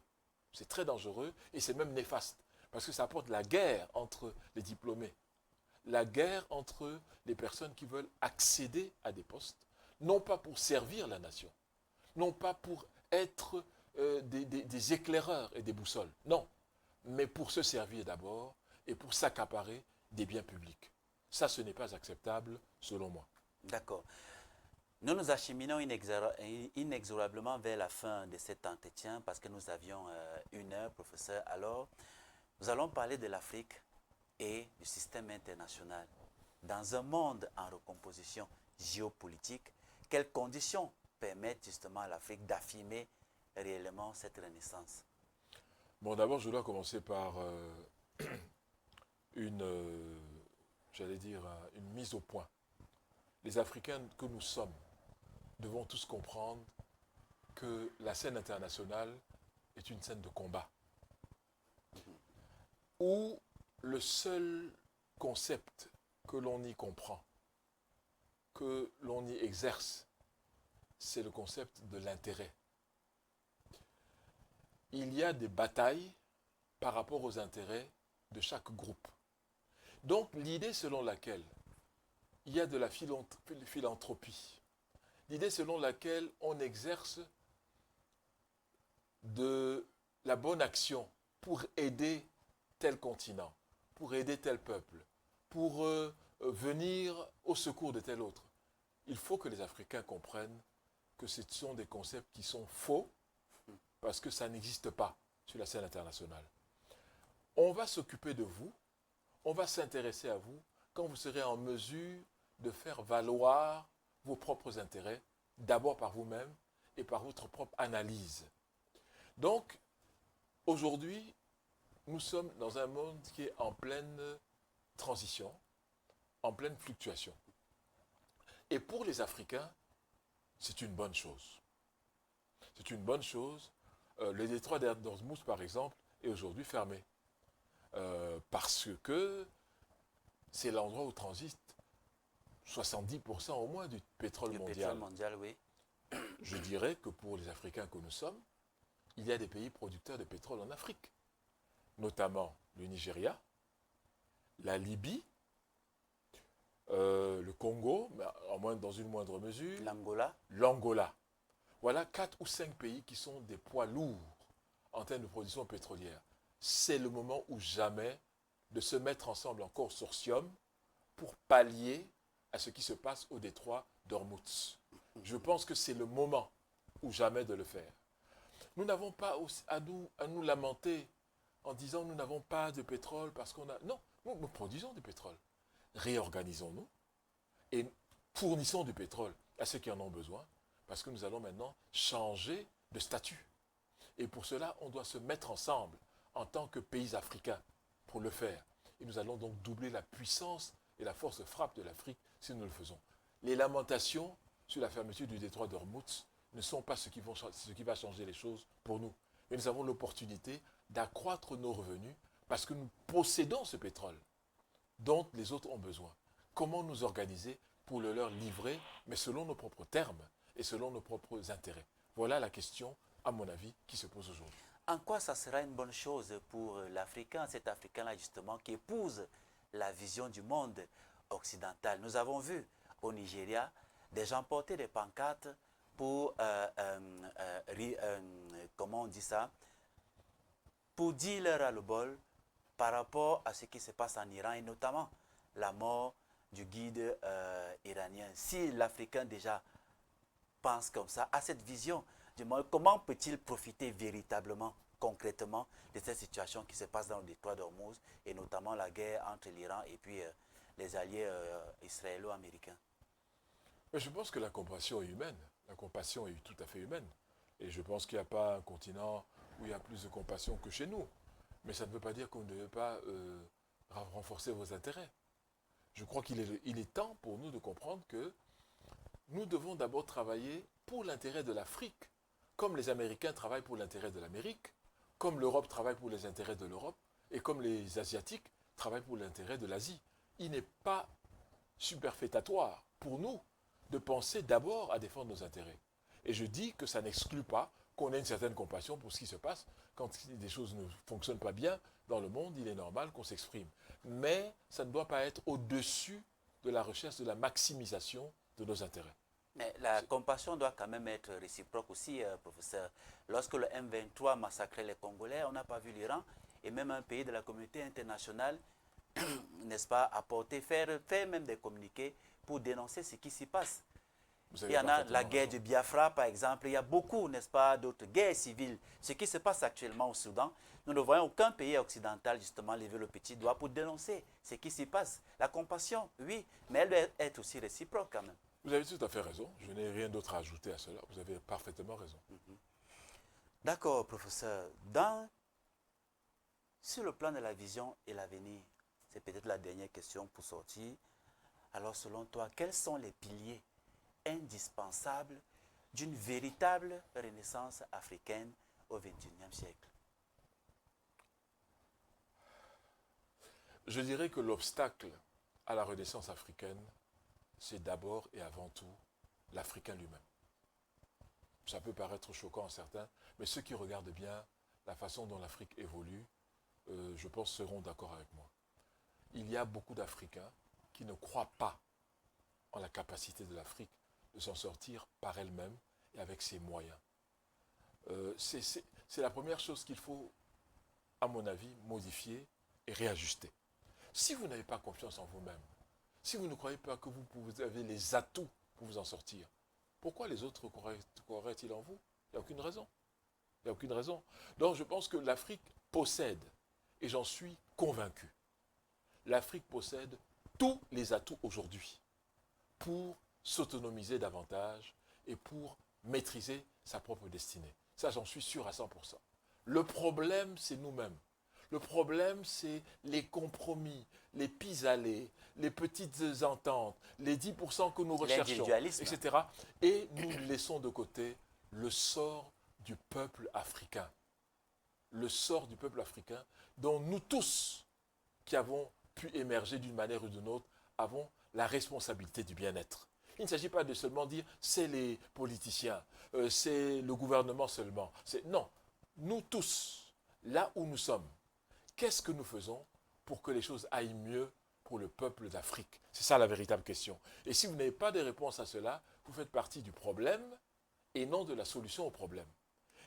C'est très dangereux et c'est même néfaste. Parce que ça apporte la guerre entre les diplômés. La guerre entre les personnes qui veulent accéder à des postes, non pas pour servir la nation, non pas pour être des éclaireurs et des boussoles, non, mais pour se servir d'abord et pour s'accaparer des biens publics. Ça, ce n'est pas acceptable, selon moi. D'accord. Nous nous acheminons inexorablement vers la fin de cet entretien parce que nous avions 1 heure, professeur. Alors, Nous allons parler de l'Afrique et du système international. Dans un monde en recomposition géopolitique, quelles conditions permettent justement à l'Afrique d'affirmer réellement cette renaissance? Bon, d'abord, je dois commencer par une, j'allais dire, une mise au point. Les Africains que nous sommes devons tous comprendre que la scène internationale est une scène de combat, où le seul concept que l'on y comprend, que l'on y exerce, c'est le concept de l'intérêt. Il y a des batailles par rapport aux intérêts de chaque groupe. Donc l'idée selon laquelle il y a de la philanthropie, l'idée selon laquelle on exerce de la bonne action pour aider tel continent, pour aider tel peuple, pour venir au secours de tel autre. Il faut que les Africains comprennent que ce sont des concepts qui sont faux parce que ça n'existe pas sur la scène internationale. On va s'occuper de vous, on va s'intéresser à vous quand vous serez en mesure de faire valoir vos propres intérêts, d'abord par vous-même et par votre propre analyse. Donc, aujourd'hui, nous sommes dans un monde qui est en pleine transition, en pleine fluctuation. Et pour les Africains, c'est une bonne chose. C'est une bonne chose. Le détroit d'Ormuz, par exemple, est aujourd'hui fermé. Parce que c'est l'endroit où transite 70% au moins du pétrole mondial. Pétrole mondial, oui. Je dirais que pour les Africains que nous sommes, il y a des pays producteurs de pétrole en Afrique, notamment le Nigeria, la Libye, le Congo, mais dans une moindre mesure, l'Angola. Voilà 4 ou 5 pays qui sont des poids lourds en termes de production pétrolière. C'est le moment ou jamais de se mettre ensemble en consortium pour pallier à ce qui se passe au détroit d'Ormuz. Je pense que c'est le moment ou jamais de le faire. Nous n'avons pas à nous lamenter en disant nous n'avons pas de pétrole parce qu'on a... Non, nous produisons du pétrole. Réorganisons-nous et fournissons du pétrole à ceux qui en ont besoin parce que nous allons maintenant changer de statut. Et pour cela, on doit se mettre ensemble en tant que pays africains pour le faire. Et nous allons donc doubler la puissance et la force de frappe de l'Afrique si nous le faisons. Les lamentations sur la fermeture du détroit d'Ormuz ne sont pas ce qui va changer les choses pour nous. Mais nous avons l'opportunité d'accroître nos revenus parce que nous possédons ce pétrole dont les autres ont besoin. Comment nous organiser pour le leur livrer, mais selon nos propres termes et selon nos propres intérêts? Voilà la question, à mon avis, qui se pose aujourd'hui. En quoi ça sera une bonne chose pour l'Africain, cet Africain-là justement, qui épouse la vision du monde occidental? Nous avons vu au Nigeria des gens porter des pancartes pour, comment on dit ça, pour dire leur ras-le-bol par rapport à ce qui se passe en Iran et notamment la mort du guide iranien. Si l'Africain déjà pense comme ça, a cette vision du monde, comment peut-il profiter véritablement, concrètement, de cette situation qui se passe dans le détroit d'Ormuz et notamment la guerre entre l'Iran et puis les alliés israélo-américains? Je pense que la compassion est humaine. La compassion est tout à fait humaine. Et je pense qu'il n'y a pas un continent où il y a plus de compassion que chez nous. Mais ça ne veut pas dire qu'on ne devait pas renforcer vos intérêts. Je crois qu'il est temps pour nous de comprendre que nous devons d'abord travailler pour l'intérêt de l'Afrique, comme les Américains travaillent pour l'intérêt de l'Amérique, comme l'Europe travaille pour les intérêts de l'Europe, et comme les Asiatiques travaillent pour l'intérêt de l'Asie. Il n'est pas superfétatoire pour nous de penser d'abord à défendre nos intérêts. Et je dis que ça n'exclut pas qu'on ait une certaine compassion pour ce qui se passe. Quand des choses ne fonctionnent pas bien dans le monde, il est normal qu'on s'exprime. Mais ça ne doit pas être au-dessus de la recherche de la maximisation de nos intérêts. Mais la compassion doit quand même être réciproque aussi, professeur. Lorsque le M23 massacrait les Congolais, on n'a pas vu l'Iran et même un pays de la communauté internationale, n'est-ce pas, apporter, faire même des communiqués pour dénoncer ce qui s'y passe. Vous Il avez y en a parfaitement la guerre raison. du Biafra, par exemple. Il y a beaucoup, n'est-ce pas, d'autres guerres civiles. Ce qui se passe actuellement au Soudan, nous ne voyons aucun pays occidental, justement, lever le petit doigt pour dénoncer ce qui s'y passe. La compassion, oui, mais elle doit être aussi réciproque quand même. Vous avez tout à fait raison. Je n'ai rien d'autre à ajouter à cela. Vous avez parfaitement raison. D'accord, professeur. Sur le plan de la vision et l'avenir, c'est peut-être la dernière question pour sortir. Alors, selon toi, quels sont les piliers indispensables d'une véritable renaissance africaine au XXIe siècle? Je dirais que l'obstacle à la renaissance africaine, c'est d'abord et avant tout l'Africain lui-même. Ça peut paraître choquant à certains, mais ceux qui regardent bien la façon dont l'Afrique évolue, je pense, seront d'accord avec moi. Il y a beaucoup d'Africains qui ne croient pas en la capacité de l'Afrique de s'en sortir par elle-même et avec ses moyens. C'est la première chose qu'il faut, à mon avis, modifier et réajuster. Si vous n'avez pas confiance en vous-même, si vous ne croyez pas que vous avez les atouts pour vous en sortir, pourquoi les autres croiraient-ils en vous? Il n'y a aucune raison. Il n'y a aucune raison. Donc je pense que l'Afrique possède, et j'en suis convaincu, l'Afrique possède tous les atouts aujourd'hui pour s'autonomiser davantage et pour maîtriser sa propre destinée. Ça, j'en suis sûr à 100%. Le problème, c'est nous-mêmes. Le problème, c'est les compromis, les pis-aller, les petites ententes, les 10% que nous recherchons, etc. Et nous laissons de côté le sort du peuple africain. Le sort du peuple africain dont nous tous, qui avons pu émerger d'une manière ou d'une autre, avons la responsabilité du bien-être. Il ne s'agit pas de seulement dire c'est les politiciens, c'est le gouvernement seulement. Non, nous tous, là où nous sommes, qu'est-ce que nous faisons pour que les choses aillent mieux pour le peuple d'Afrique? C'est ça la véritable question. Et si vous n'avez pas de réponse à cela, vous faites partie du problème et non de la solution au problème.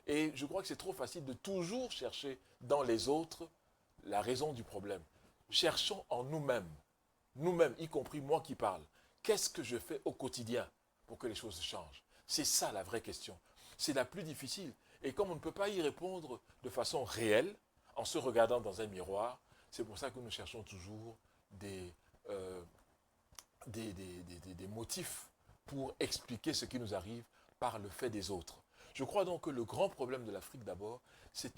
Et je crois que c'est trop facile de toujours chercher dans les autres la raison du problème. Cherchons en nous-mêmes, y compris moi qui parle. Qu'est-ce que je fais au quotidien pour que les choses changent? C'est ça la vraie question. C'est la plus difficile. Et comme on ne peut pas y répondre de façon réelle, en se regardant dans un miroir, c'est pour ça que nous cherchons toujours des motifs pour expliquer ce qui nous arrive par le fait des autres. Je crois donc que le grand problème de l'Afrique d'abord, c'est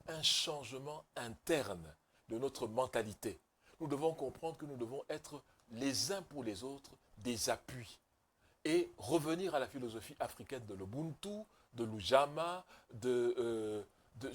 un changement interne de notre mentalité. Nous devons comprendre que nous devons être les uns pour les autres des appuis et revenir à la philosophie africaine de l'Ubuntu, de l'Ujama, je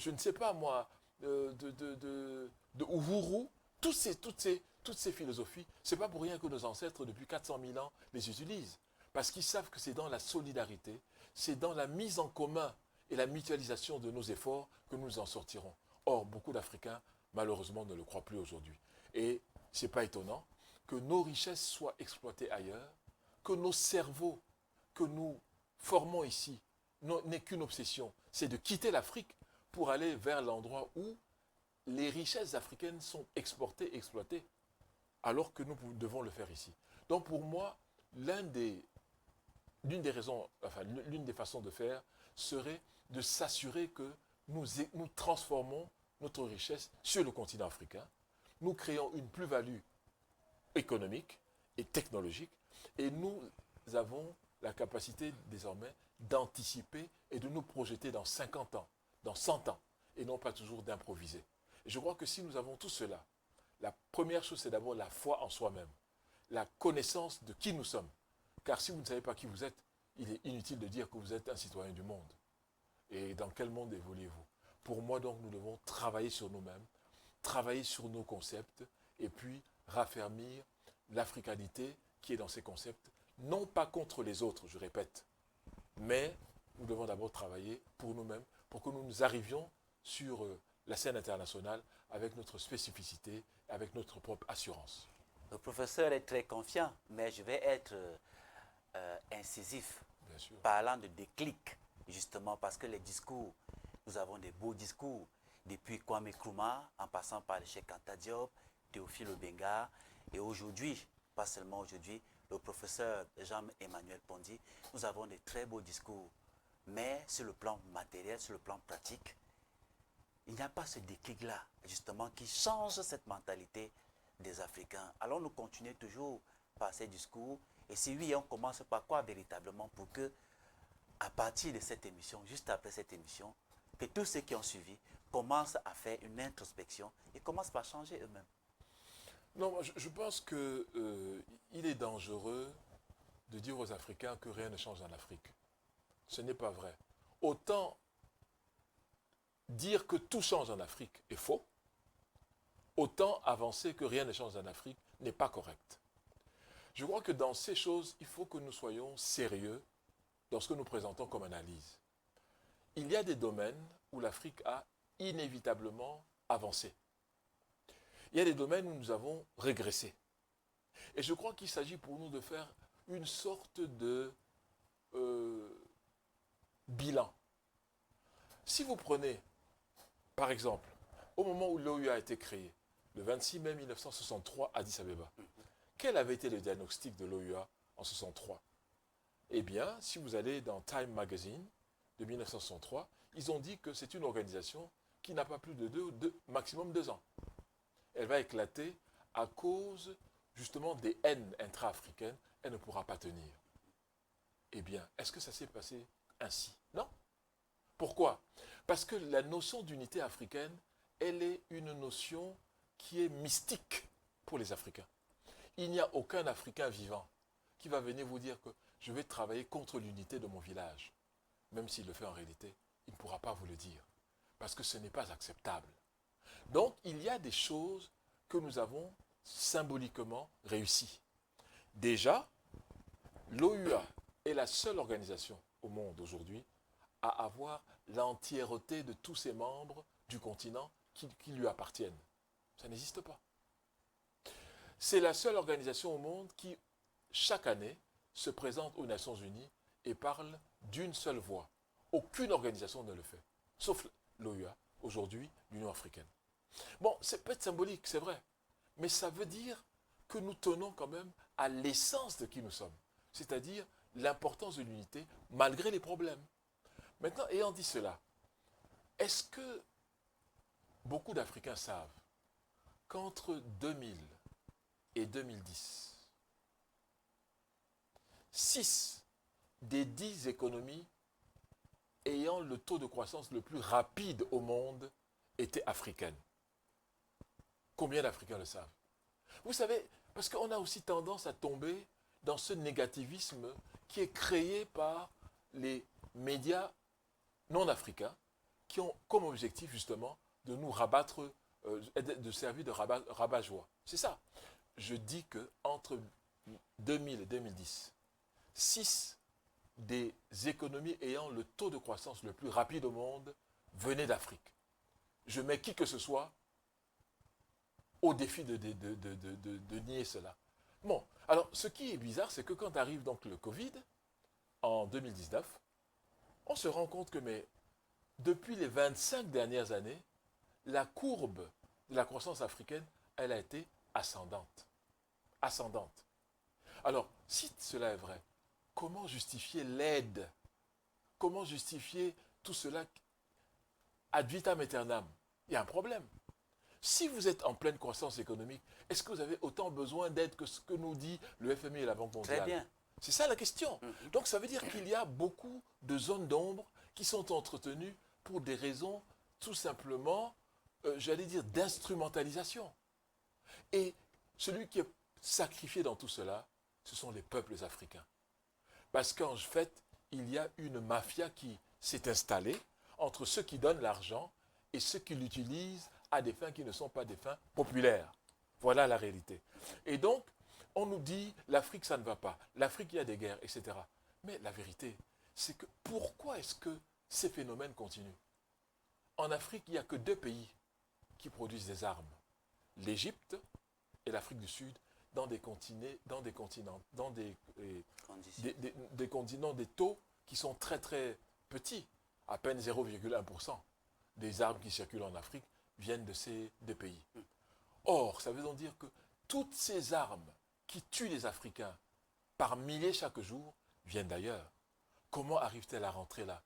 ne sais pas moi, de Uhuru, toutes ces philosophies, ce n'est pas pour rien que nos ancêtres, depuis 400 000 ans, les utilisent. Parce qu'ils savent que c'est dans la solidarité, c'est dans la mise en commun et la mutualisation de nos efforts que nous en sortirons. Or, beaucoup d'Africains, malheureusement, ne le croient plus aujourd'hui. Et ce n'est pas étonnant que nos richesses soient exploitées ailleurs, que nos cerveaux que nous formons ici n'aient qu'une obsession, c'est de quitter l'Afrique pour aller vers l'endroit où les richesses africaines sont exportées, exploitées, alors que nous devons le faire ici. Donc pour moi, l'une des façons de faire serait de s'assurer que nous transformons notre richesse sur le continent africain, nous créons une plus-value économique et technologique, et nous avons la capacité désormais d'anticiper et de nous projeter dans 50 ans, dans 100 ans, et non pas toujours d'improviser. Et je crois que si nous avons tout cela, la première chose, c'est d'abord la foi en soi-même, la connaissance de qui nous sommes. Car si vous ne savez pas qui vous êtes, il est inutile de dire que vous êtes un citoyen du monde. Et dans quel monde évoluez-vous? Pour moi, donc, nous devons travailler sur nous-mêmes, travailler sur nos concepts, et puis raffermir l'africanité qui est dans ces concepts, non pas contre les autres, je répète, mais nous devons d'abord travailler pour nous-mêmes, pour que nous arrivions sur la scène internationale avec notre spécificité, avec notre propre assurance. Le professeur est très confiant, mais je vais être incisif, parlant de déclic, justement parce que les discours, nous avons des beaux discours, depuis Kwame Nkrumah, en passant par le Cheikh Anta Diop, Théophile Obenga, et aujourd'hui, pas seulement aujourd'hui, le professeur Jean-Emmanuel Pondy, nous avons de très beaux discours. Mais sur le plan matériel, sur le plan pratique, il n'y a pas ce déclic-là, justement, qui change cette mentalité des Africains. Allons nous continuer toujours par ces discours. Et si oui, on commence par quoi véritablement pour que, à partir de cette émission, juste après cette émission, que tous ceux qui ont suivi commencent à faire une introspection et commencent par changer eux-mêmes. Non, moi, je pense qu'il est dangereux de dire aux Africains que rien ne change en Afrique. Ce n'est pas vrai. Autant dire que tout change en Afrique est faux, autant avancer que rien ne change en Afrique n'est pas correct. Je crois que dans ces choses, il faut que nous soyons sérieux dans ce que nous présentons comme analyse. Il y a des domaines où l'Afrique a inévitablement avancé. Il y a des domaines où nous avons régressé. Et je crois qu'il s'agit pour nous de faire une sorte de bilan. Si vous prenez, par exemple, au moment où l'OUA a été créée, le 26 mai 1963 à Addis Abeba, quel avait été le diagnostic de l'OUA en 1963? Eh bien, si vous allez dans Time Magazine de 1963, ils ont dit que c'est une organisation qui n'a pas plus de maximum 2 ans. Elle va éclater à cause justement des haines intra-africaines, elle ne pourra pas tenir. Eh bien, est-ce que ça s'est passé ainsi? Non. Pourquoi? Parce que la notion d'unité africaine, elle est une notion qui est mystique pour les Africains. Il n'y a aucun Africain vivant qui va venir vous dire que je vais travailler contre l'unité de mon village. Même s'il le fait en réalité, il ne pourra pas vous le dire. Parce que ce n'est pas acceptable. Donc, il y a des choses que nous avons symboliquement réussies. Déjà, l'OUA est la seule organisation au monde aujourd'hui à avoir l'entièreté de tous ses membres du continent qui lui appartiennent. Ça n'existe pas. C'est la seule organisation au monde qui, chaque année, se présente aux Nations Unies et parle d'une seule voix. Aucune organisation ne le fait, sauf l'OUA, aujourd'hui l'Union africaine. Bon, c'est peut-être symbolique, c'est vrai, mais ça veut dire que nous tenons quand même à l'essence de qui nous sommes, c'est-à-dire l'importance de l'unité malgré les problèmes. Maintenant, ayant dit cela, est-ce que beaucoup d'Africains savent qu'entre 2000 et 2010, 6 des 10 économies ayant le taux de croissance le plus rapide au monde étaient africaines? Combien d'Africains le savent? Vous savez, parce qu'on a aussi tendance à tomber dans ce négativisme qui est créé par les médias non africains qui ont comme objectif justement de nous rabattre, de servir de rabat-joie. C'est ça. Je dis qu'entre 2000 et 2010, 6 des économies ayant le taux de croissance le plus rapide au monde venaient d'Afrique. Je mets qui que ce soit au défi de nier cela. Bon, alors ce qui est bizarre, c'est que quand arrive donc le Covid, en 2019, on se rend compte que depuis les 25 dernières années, la courbe de la croissance africaine, elle a été ascendante. Ascendante. Alors, si cela est vrai, comment justifier l'aide? Comment justifier tout cela ad vitam aeternam? Il y a un problème. Si vous êtes en pleine croissance économique, est-ce que vous avez autant besoin d'aide que ce que nous dit le FMI et la Banque mondiale? Très bien. C'est ça la question. Donc ça veut dire qu'il y a beaucoup de zones d'ombre qui sont entretenues pour des raisons tout simplement, j'allais dire, d'instrumentalisation. Et celui qui est sacrifié dans tout cela, ce sont les peuples africains. Parce qu'en fait, il y a une mafia qui s'est installée entre ceux qui donnent l'argent et ceux qui l'utilisent à des fins qui ne sont pas des fins populaires. Voilà la réalité. Et donc, on nous dit, l'Afrique, ça ne va pas. L'Afrique, il y a des guerres, etc. Mais la vérité, c'est que pourquoi est-ce que ces phénomènes continuent? En Afrique, il n'y a que 2 pays qui produisent des armes. L'Égypte et l'Afrique du Sud, dans des continents, des taux qui sont très très petits, à peine 0,1% des armes qui circulent en Afrique viennent de ces 2 pays. Or, ça veut donc dire que toutes ces armes qui tuent les Africains par milliers chaque jour, viennent d'ailleurs. Comment arrivent-elles à rentrer là?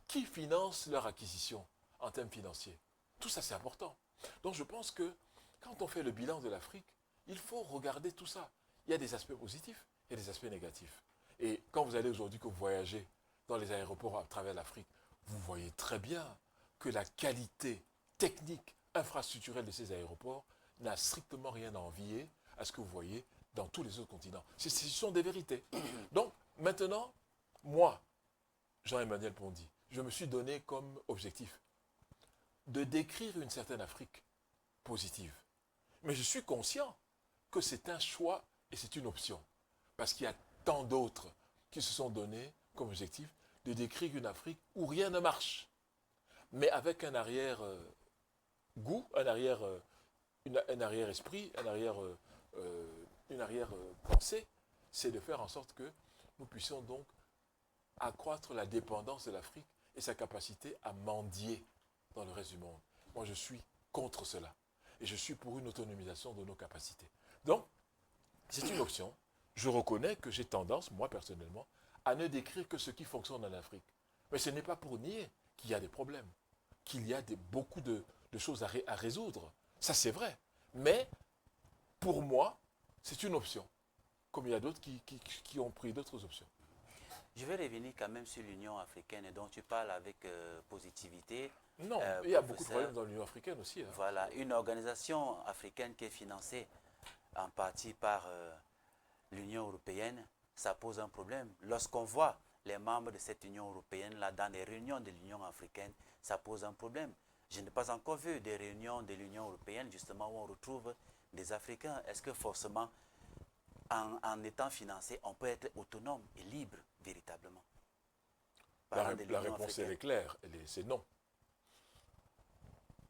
Qui finance leur acquisition en termes financiers? Tout ça, c'est important. Donc je pense que quand on fait le bilan de l'Afrique, il faut regarder tout ça. Il y a des aspects positifs et des aspects négatifs. Et quand vous allez aujourd'hui, que vous voyagez dans les aéroports à travers l'Afrique, vous voyez très bien que la qualité technique, infrastructurelle de ces aéroports n'a strictement rien à envier à ce que vous voyez dans tous les autres continents. Ce sont des vérités. Donc, maintenant, moi, Jean-Emmanuel Pondy, je me suis donné comme objectif de décrire une certaine Afrique positive. Mais je suis conscient que c'est un choix et c'est une option. Parce qu'il y a tant d'autres qui se sont donnés comme objectif de décrire une Afrique où rien ne marche, mais avec un arrière-goût, un arrière-esprit, une arrière-pensée, c'est de faire en sorte que nous puissions donc accroître la dépendance de l'Afrique et sa capacité à mendier dans le reste du monde. Moi, je suis contre cela. Et je suis pour une autonomisation de nos capacités. Donc, c'est une option. Je reconnais que j'ai tendance, moi personnellement, à ne décrire que ce qui fonctionne en Afrique. Mais ce n'est pas pour nier qu'il y a des problèmes, qu'il y a beaucoup de choses à résoudre. Ça, c'est vrai. Mais, pour moi, c'est une option. Comme il y a d'autres qui ont pris d'autres options. Je vais revenir quand même sur l'Union africaine dont tu parles avec positivité. Non, il y a beaucoup de problèmes dans l'Union africaine aussi. Hein. Voilà, une organisation africaine qui est financée en partie par l'Union européenne, ça pose un problème. Lorsqu'on voit les membres de cette Union européenne-là dans les réunions de l'Union africaine, ça pose un problème. Je n'ai pas encore vu des réunions de l'Union européenne justement où on retrouve des Africains. Est-ce que forcément, en étant financé, on peut être autonome et libre véritablement? La réponse, elle est claire, c'est non.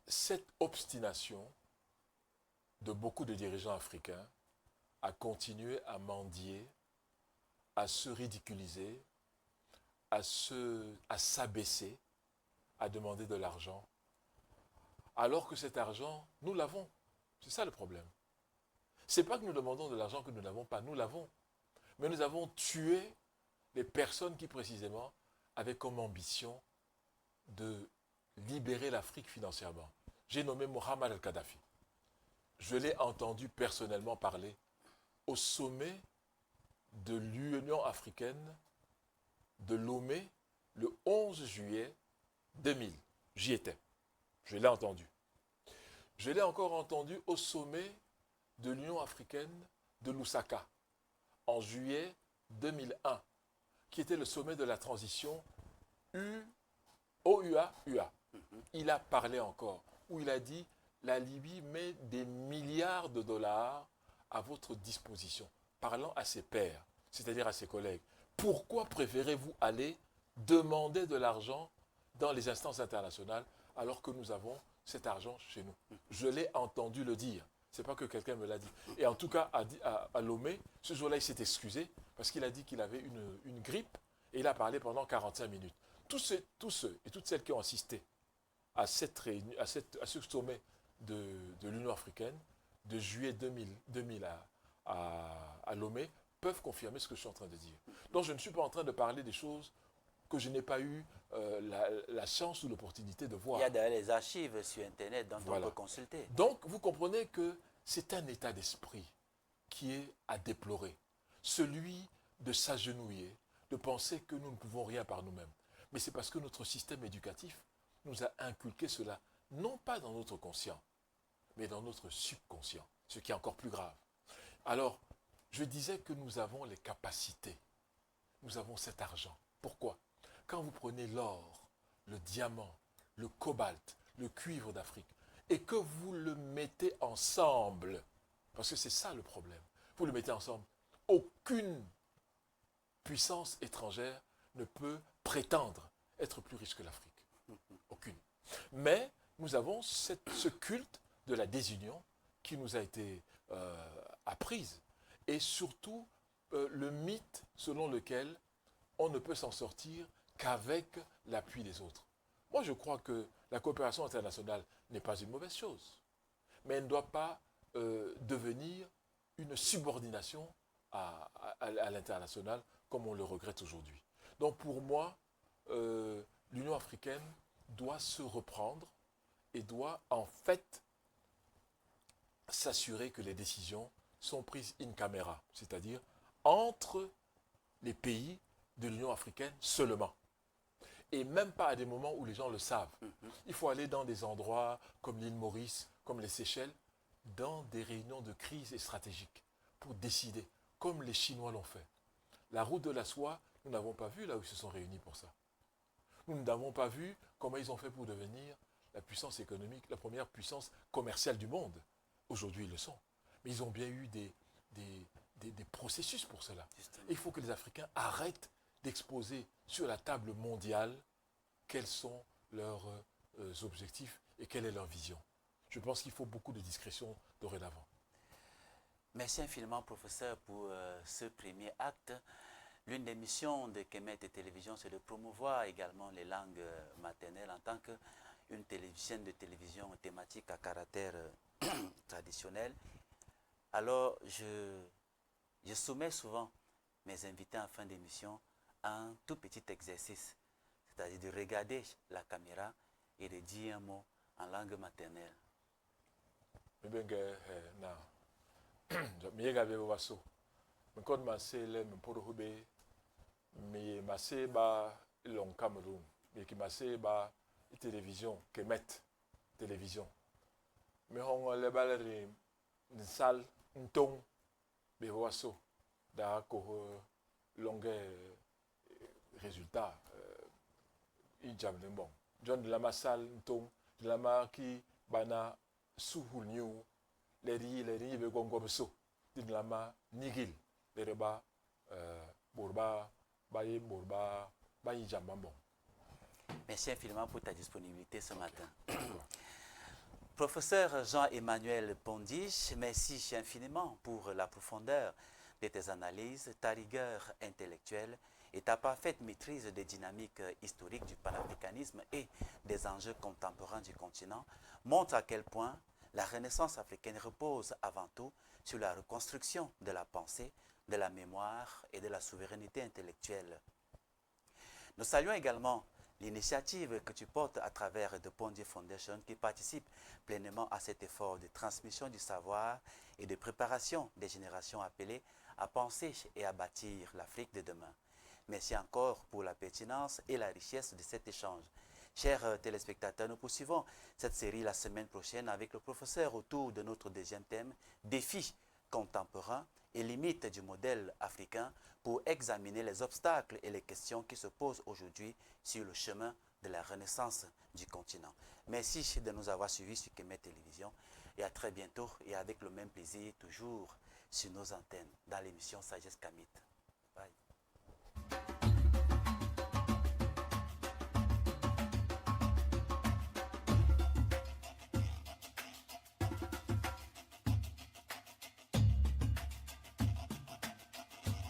Cette obstination de beaucoup de dirigeants africains à continuer à mendier, à se ridiculiser, à s'abaisser, à demander de l'argent, alors que cet argent, nous l'avons. C'est ça le problème. Ce n'est pas que nous demandons de l'argent que nous n'avons pas, nous l'avons. Mais nous avons tué les personnes qui, précisément, avaient comme ambition de libérer l'Afrique financièrement. J'ai nommé Mohamed El-Kadhafi. Je l'ai entendu personnellement parler au sommet de l'Union africaine de Lomé le 11 juillet 2000. J'y étais. Je l'ai entendu. Je l'ai encore entendu au sommet de l'Union africaine de Lusaka en juillet 2001, qui était le sommet de la transition OUA-UA. Il a parlé encore, où il a dit « La Libye met des milliards de dollars à votre disposition », parlant à ses pairs, c'est-à-dire à ses collègues. Pourquoi préférez-vous aller demander de l'argent dans les instances internationales alors que nous avons cet argent chez nous? Je l'ai entendu le dire. Ce n'est pas que quelqu'un me l'a dit. Et en tout cas, à Lomé, ce jour-là, il s'est excusé parce qu'il a dit qu'il avait une grippe et il a parlé pendant 45 minutes. Tous ceux et toutes celles qui ont assisté à cette réunion, à ce sommet de l'Union africaine de juillet 2000 à Lomé peuvent confirmer ce que je suis en train de dire. Donc je ne suis pas en train de parler des choses que je n'ai pas eu la chance ou l'opportunité de voir. Il y a d'ailleurs les archives sur Internet dont on peut consulter. Donc vous comprenez que c'est un état d'esprit qui est à déplorer. Celui de s'agenouiller, de penser que nous ne pouvons rien par nous-mêmes. Mais c'est parce que notre système éducatif nous a inculqué cela, non pas dans notre conscient, mais dans notre subconscient, ce qui est encore plus grave. Alors, je disais que nous avons les capacités, nous avons cet argent. Pourquoi? Quand vous prenez l'or, le diamant, le cobalt, le cuivre d'Afrique, et que vous le mettez ensemble, parce que c'est ça le problème, vous le mettez ensemble, aucune puissance étrangère ne peut prétendre être plus riche que l'Afrique. Aucune. Mais nous avons ce culte de la désunion qui nous a été apprise. Et surtout, le mythe selon lequel on ne peut s'en sortir qu'avec l'appui des autres. Moi, je crois que la coopération internationale n'est pas une mauvaise chose. Mais elle ne doit pas devenir une subordination à l'international, comme on le regrette aujourd'hui. Donc pour moi, l'Union africaine doit se reprendre et doit en fait s'assurer que les décisions sont prises in camera, c'est-à-dire entre les pays de l'Union africaine seulement. Et même pas à des moments où les gens le savent. Il faut aller dans des endroits comme l'île Maurice, comme les Seychelles, dans des réunions de crise et stratégiques pour décider, comme les Chinois l'ont fait. La route de la soie, nous n'avons pas vu là où ils se sont réunis pour ça. Nous n'avons pas vu comment ils ont fait pour devenir la puissance économique, la première puissance commerciale du monde. Aujourd'hui, ils le sont. Mais ils ont bien eu des processus pour cela. Et il faut que les Africains arrêtent d'exposer sur la table mondiale quels sont leurs objectifs et quelle est leur vision. Je pense qu'il faut beaucoup de discrétion dorénavant. Merci infiniment, professeur, pour ce premier acte. L'une des missions de Kemet et Télévision, c'est de promouvoir également les langues maternelles en tant qu'une chaîne de télévision thématique à caractère traditionnel. Alors, je soumets souvent mes invités en fin d'émission à un tout petit exercice, c'est-à-dire de regarder la caméra et de dire un mot en langue maternelle. Mais massé ba long Cameroun mais qui massé ba télévision Kemet télévision mais on le balari une salle un ton be waso da ko longue résultat il jam bon John de la massal un ton de la marque bana suhul new les ri be gongo beso de la ma nigil les reba borba. Merci infiniment pour ta disponibilité ce matin. Professeur Jean-Emmanuel Pondiche, merci infiniment pour la profondeur de tes analyses, ta rigueur intellectuelle et ta parfaite maîtrise des dynamiques historiques du panafricanisme et des enjeux contemporains du continent montrent à quel point la Renaissance africaine repose avant tout sur la reconstruction de la pensée, de la mémoire et de la souveraineté intellectuelle. Nous saluons également l'initiative que tu portes à travers The Pondier Foundation qui participe pleinement à cet effort de transmission du savoir et de préparation des générations appelées à penser et à bâtir l'Afrique de demain. Merci encore pour la pertinence et la richesse de cet échange. Chers téléspectateurs, nous poursuivons cette série la semaine prochaine avec le professeur autour de notre deuxième thème, défis contemporains et limites du modèle africain pour examiner les obstacles et les questions qui se posent aujourd'hui sur le chemin de la renaissance du continent. Merci de nous avoir suivis sur Kemet Télévision et à très bientôt et avec le même plaisir toujours sur nos antennes dans l'émission Sagesse Kamit.